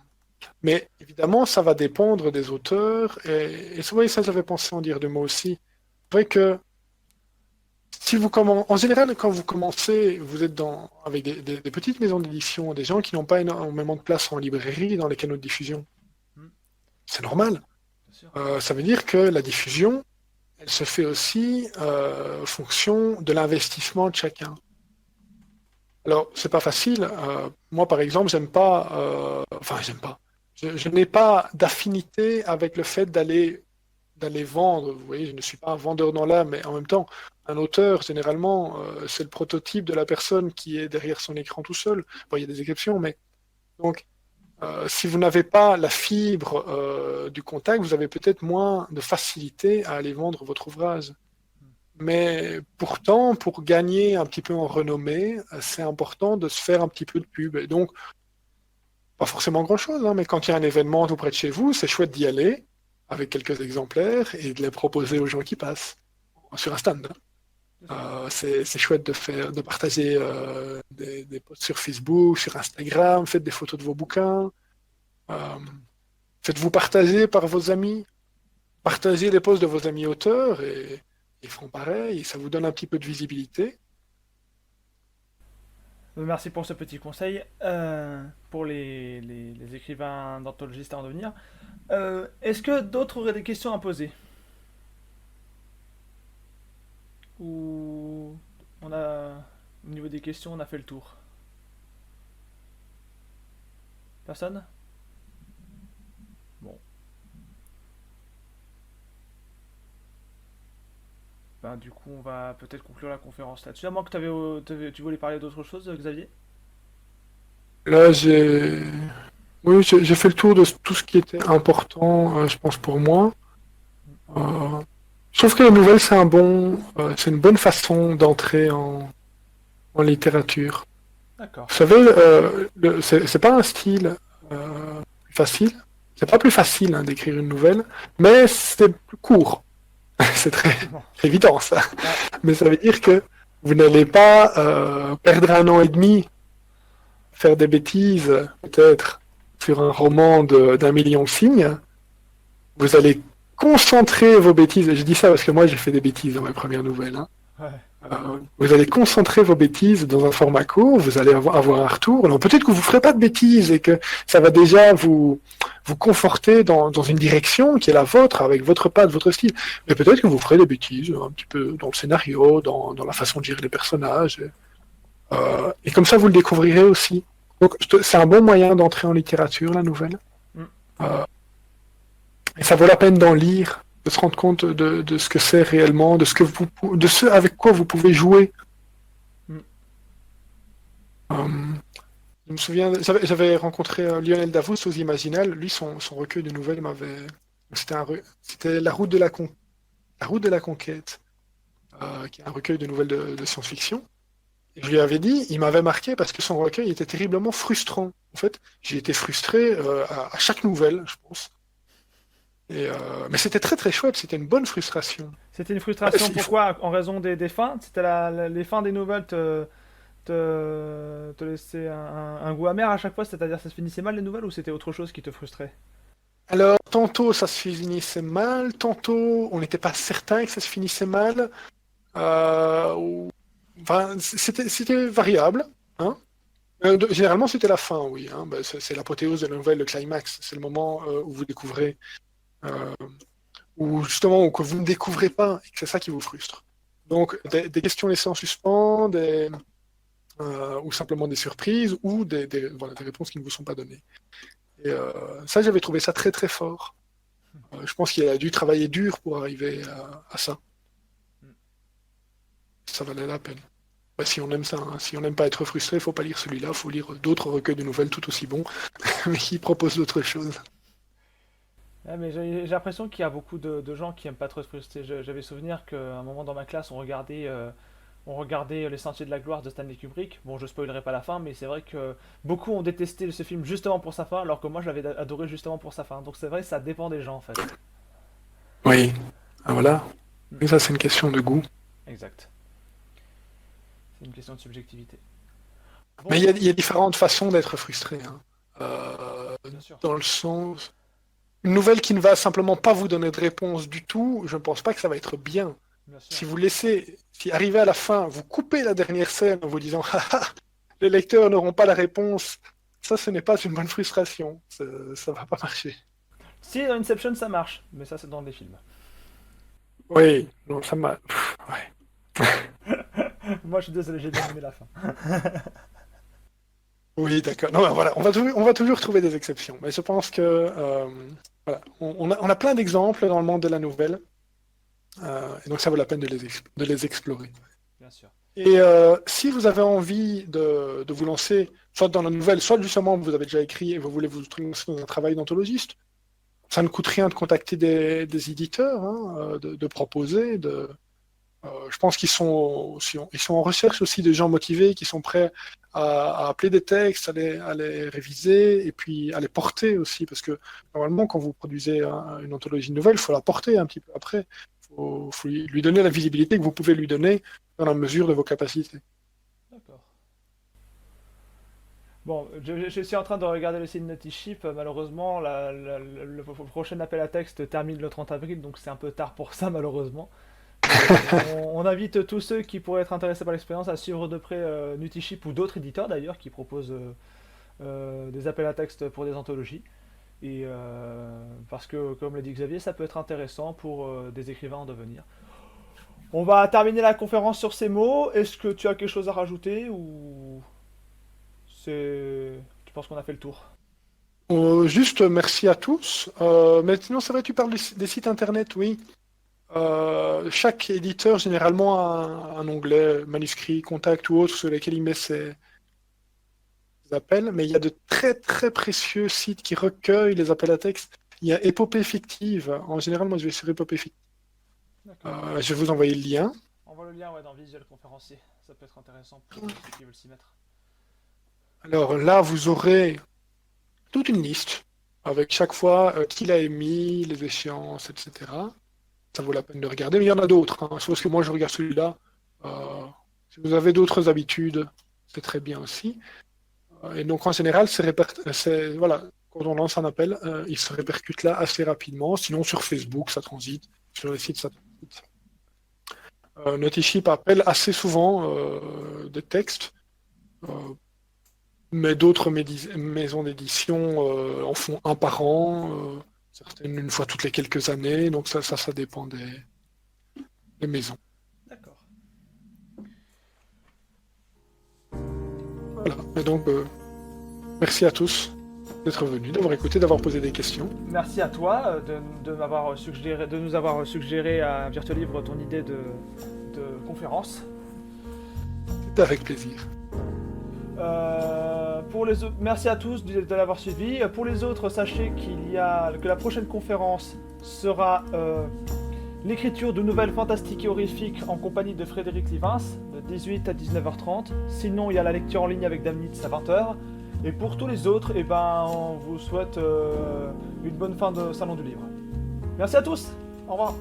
Mais évidemment, ça va dépendre des auteurs. Et vous voyez, ça, j'avais pensé en dire deux mots aussi. C'est vrai que si vous en général, quand vous commencez, vous êtes avec des petites maisons d'édition, des gens qui n'ont pas énormément de place en librairie dans les canaux de diffusion. C'est normal. Bien sûr. Ça veut dire que la diffusion, elle se fait aussi fonction de l'investissement de chacun. Alors, c'est pas facile. Moi, par exemple, j'aime pas. J'aime pas. Je n'ai pas d'affinité avec le fait d'aller vendre. Vous voyez, je ne suis pas un vendeur dans l'âme, mais en même temps, un auteur, généralement, c'est le prototype de la personne qui est derrière son écran tout seul. Bon, il y a des exceptions, mais donc, si vous n'avez pas la fibre du contact, vous avez peut-être moins de facilité à aller vendre votre ouvrage. Mais pourtant, pour gagner un petit peu en renommée, c'est important de se faire un petit peu de pub. Et donc, pas forcément grand-chose, hein, mais quand il y a un événement tout près de chez vous, c'est chouette d'y aller avec quelques exemplaires et de les proposer aux gens qui passent. sur un stand. C'est chouette de partager des posts sur Facebook, sur Instagram, faites des photos de vos bouquins, faites-vous partager par vos amis, partagez les posts de vos amis auteurs et ils feront pareil, et ça vous donne un petit peu de visibilité. Merci pour ce petit conseil. Pour les écrivains d'anthologistes à en devenir. Est-ce que d'autres auraient des questions à poser? Ou au niveau des questions, on a fait le tour? Personne? Bon. Ben, du coup, on va peut-être conclure la conférence là-dessus. À moins que tu voulais parler d'autre chose, Xavier? Là, oui, j'ai fait le tour de tout ce qui était important, je pense, pour moi. Euh, je trouve que la nouvelle, c'est une bonne façon d'entrer en littérature. D'accord. Vous savez, c'est pas un style plus facile. C'est pas plus facile hein, d'écrire une nouvelle, mais c'est plus court. C'est très Bon. évident, ça. Ouais. Mais ça veut dire que vous n'allez pas perdre 1 an et demi, faire des bêtises, peut-être, sur un roman d'1 million de signes. Vous allez concentrer vos bêtises. Je dis ça parce que moi, j'ai fait des bêtises dans mes premières nouvelles. Hein. Ouais. Vous allez concentrer vos bêtises dans un format court, vous allez avoir un retour. Alors peut-être que vous ne ferez pas de bêtises et que ça va déjà vous conforter dans une direction qui est la vôtre, avec votre patte, votre style. Mais peut-être que vous ferez des bêtises un petit peu dans le scénario, dans la façon de gérer les personnages. Et comme ça, vous le découvrirez aussi. Donc c'est un bon moyen d'entrer en littérature, la nouvelle. Mm. Et ça vaut la peine d'en lire, de se rendre compte de ce que c'est réellement, de ce avec quoi vous pouvez jouer. Mm. Je me souviens, j'avais rencontré Lionel Davos aux Imaginales. Lui, son recueil de nouvelles m'avait. C'était La Route de la Conquête, qui est un recueil de nouvelles de science-fiction. Et je lui avais dit, il m'avait marqué parce que son recueil était terriblement frustrant. En fait, j'ai été frustré à chaque nouvelle, je pense. Mais c'était très très chouette, c'était une bonne frustration. C'était une frustration, il faut- pourquoi? En raison des fins? C'était les fins des nouvelles te laissaient un goût amer à chaque fois, c'est-à-dire ça se finissait mal les nouvelles ou c'était autre chose qui te frustrait? Alors, tantôt ça se finissait mal, tantôt on n'était pas certain que ça se finissait mal. Enfin, c'était variable. Hein. Généralement, c'était la fin, oui. Hein. Ben, c'est l'apothéose de la nouvelle, le climax. C'est le moment où vous découvrez, euh, ou justement, où que vous ne découvrez pas, et que c'est ça qui vous frustre. Donc, des questions laissées en suspens, ou simplement des surprises, ou voilà, des réponses qui ne vous sont pas données. Et ça, j'avais trouvé ça très très fort. Je pense qu'il a dû travailler dur pour arriver à ça. Ça valait la peine. Bah, si on aime ça, hein. Si on n'aime pas être frustré, il faut pas lire celui-là, il faut lire d'autres recueils de nouvelles tout aussi bons, mais qui proposent d'autres choses. Ouais, mais j'ai l'impression qu'il y a beaucoup de gens qui aiment pas trop se frustrer. J'avais souvenir qu'à un moment dans ma classe, on regardait Les Sentiers de la Gloire de Stanley Kubrick. Bon, je spoilerai pas la fin, mais c'est vrai que beaucoup ont détesté ce film justement pour sa fin, alors que moi je l'avais adoré justement pour sa fin. Donc c'est vrai, ça dépend des gens en fait. Oui, ah, voilà. Et ça, c'est une question de goût. Exact. C'est une question de subjectivité. Bon, Mais il y a différentes façons d'être frustré. Hein. bien sûr. Dans le sens... Une nouvelle qui ne va simplement pas vous donner de réponse du tout, je ne pense pas que ça va être bien. Bien sûr. Si arrivé à la fin, vous coupez la dernière scène en vous disant « Ah, les lecteurs n'auront pas la réponse », ça, ce n'est pas une bonne frustration. Ça va pas marcher. Si dans Inception ça marche, mais ça c'est dans les films. Oui, non, ça m'a... Ouais. Moi je suis désolé, j'ai bien aimé la fin. Oui, d'accord. Non, ben voilà, on va toujours trouver des exceptions. Mais je pense que voilà, on a plein d'exemples dans le monde de la nouvelle. Et donc ça vaut la peine de les explorer. Bien sûr. Et si vous avez envie de vous lancer, soit dans la nouvelle, soit justement vous avez déjà écrit et vous voulez vous lancer dans un travail d'anthologiste, ça ne coûte rien de contacter des éditeurs, hein, de proposer. Je pense ils sont en recherche aussi de gens motivés qui sont prêts à appeler des textes, à les réviser et puis à les porter aussi. Parce que normalement, quand vous produisez une anthologie nouvelle, il faut la porter un petit peu après. Il faut lui donner la visibilité que vous pouvez lui donner dans la mesure de vos capacités. D'accord. Bon, je suis en train de regarder le site Notichip. Malheureusement, le prochain appel à texte termine le 30 avril, donc c'est un peu tard pour ça, malheureusement. On invite tous ceux qui pourraient être intéressés par l'expérience à suivre de près Notichip ou d'autres éditeurs d'ailleurs qui proposent des appels à texte pour des anthologies. Et parce que, comme l'a dit Xavier, ça peut être intéressant pour des écrivains en devenir. On va terminer la conférence sur ces mots. Est-ce que tu as quelque chose à rajouter ou tu penses qu'on a fait le tour? Juste merci à tous. Maintenant, c'est vrai, tu parles des sites internet, oui. Chaque éditeur, généralement, a un onglet manuscrit, contact ou autre sur lesquels il met ses appels, mais il y a de très très précieux sites qui recueillent les appels à texte. Il y a Épopée fictive. En général, moi, je vais sur Épopée fictive. Je vais vous envoyer le lien. Envoie le lien dans Visuel Conférencier. Ça peut être intéressant pour ceux qui veulent s'y mettre. Alors là, vous aurez toute une liste avec chaque fois qui l'a émis, les échéances, etc. Ça vaut la peine de regarder, mais il y en a d'autres. Hein. Sauf que moi, je regarde celui-là. Si vous avez d'autres habitudes, c'est très bien aussi. Et donc, en général, voilà, quand on lance un appel, il se répercute là assez rapidement. Sinon, sur Facebook, ça transite. Sur les sites, ça transite. Notichip appelle assez souvent des textes. Mais d'autres maisons d'édition en font un par an, certaines une fois toutes les quelques années, donc ça dépend des maisons. D'accord. Voilà, et donc merci à tous d'être venus, d'avoir écouté, d'avoir posé des questions. Merci à toi de nous avoir suggéré à Virtualivre ton idée de conférence. C'était avec plaisir. Merci à tous de l'avoir suivi. Pour les autres, sachez que la prochaine conférence sera l'écriture de nouvelles fantastiques et horrifiques en compagnie de Frédéric Livins de 18 à 19h30. Sinon, il y a la lecture en ligne avec Damnitz à 20h. Et pour tous les autres, on vous souhaite une bonne fin de Salon du Livre. Merci à tous. Au revoir.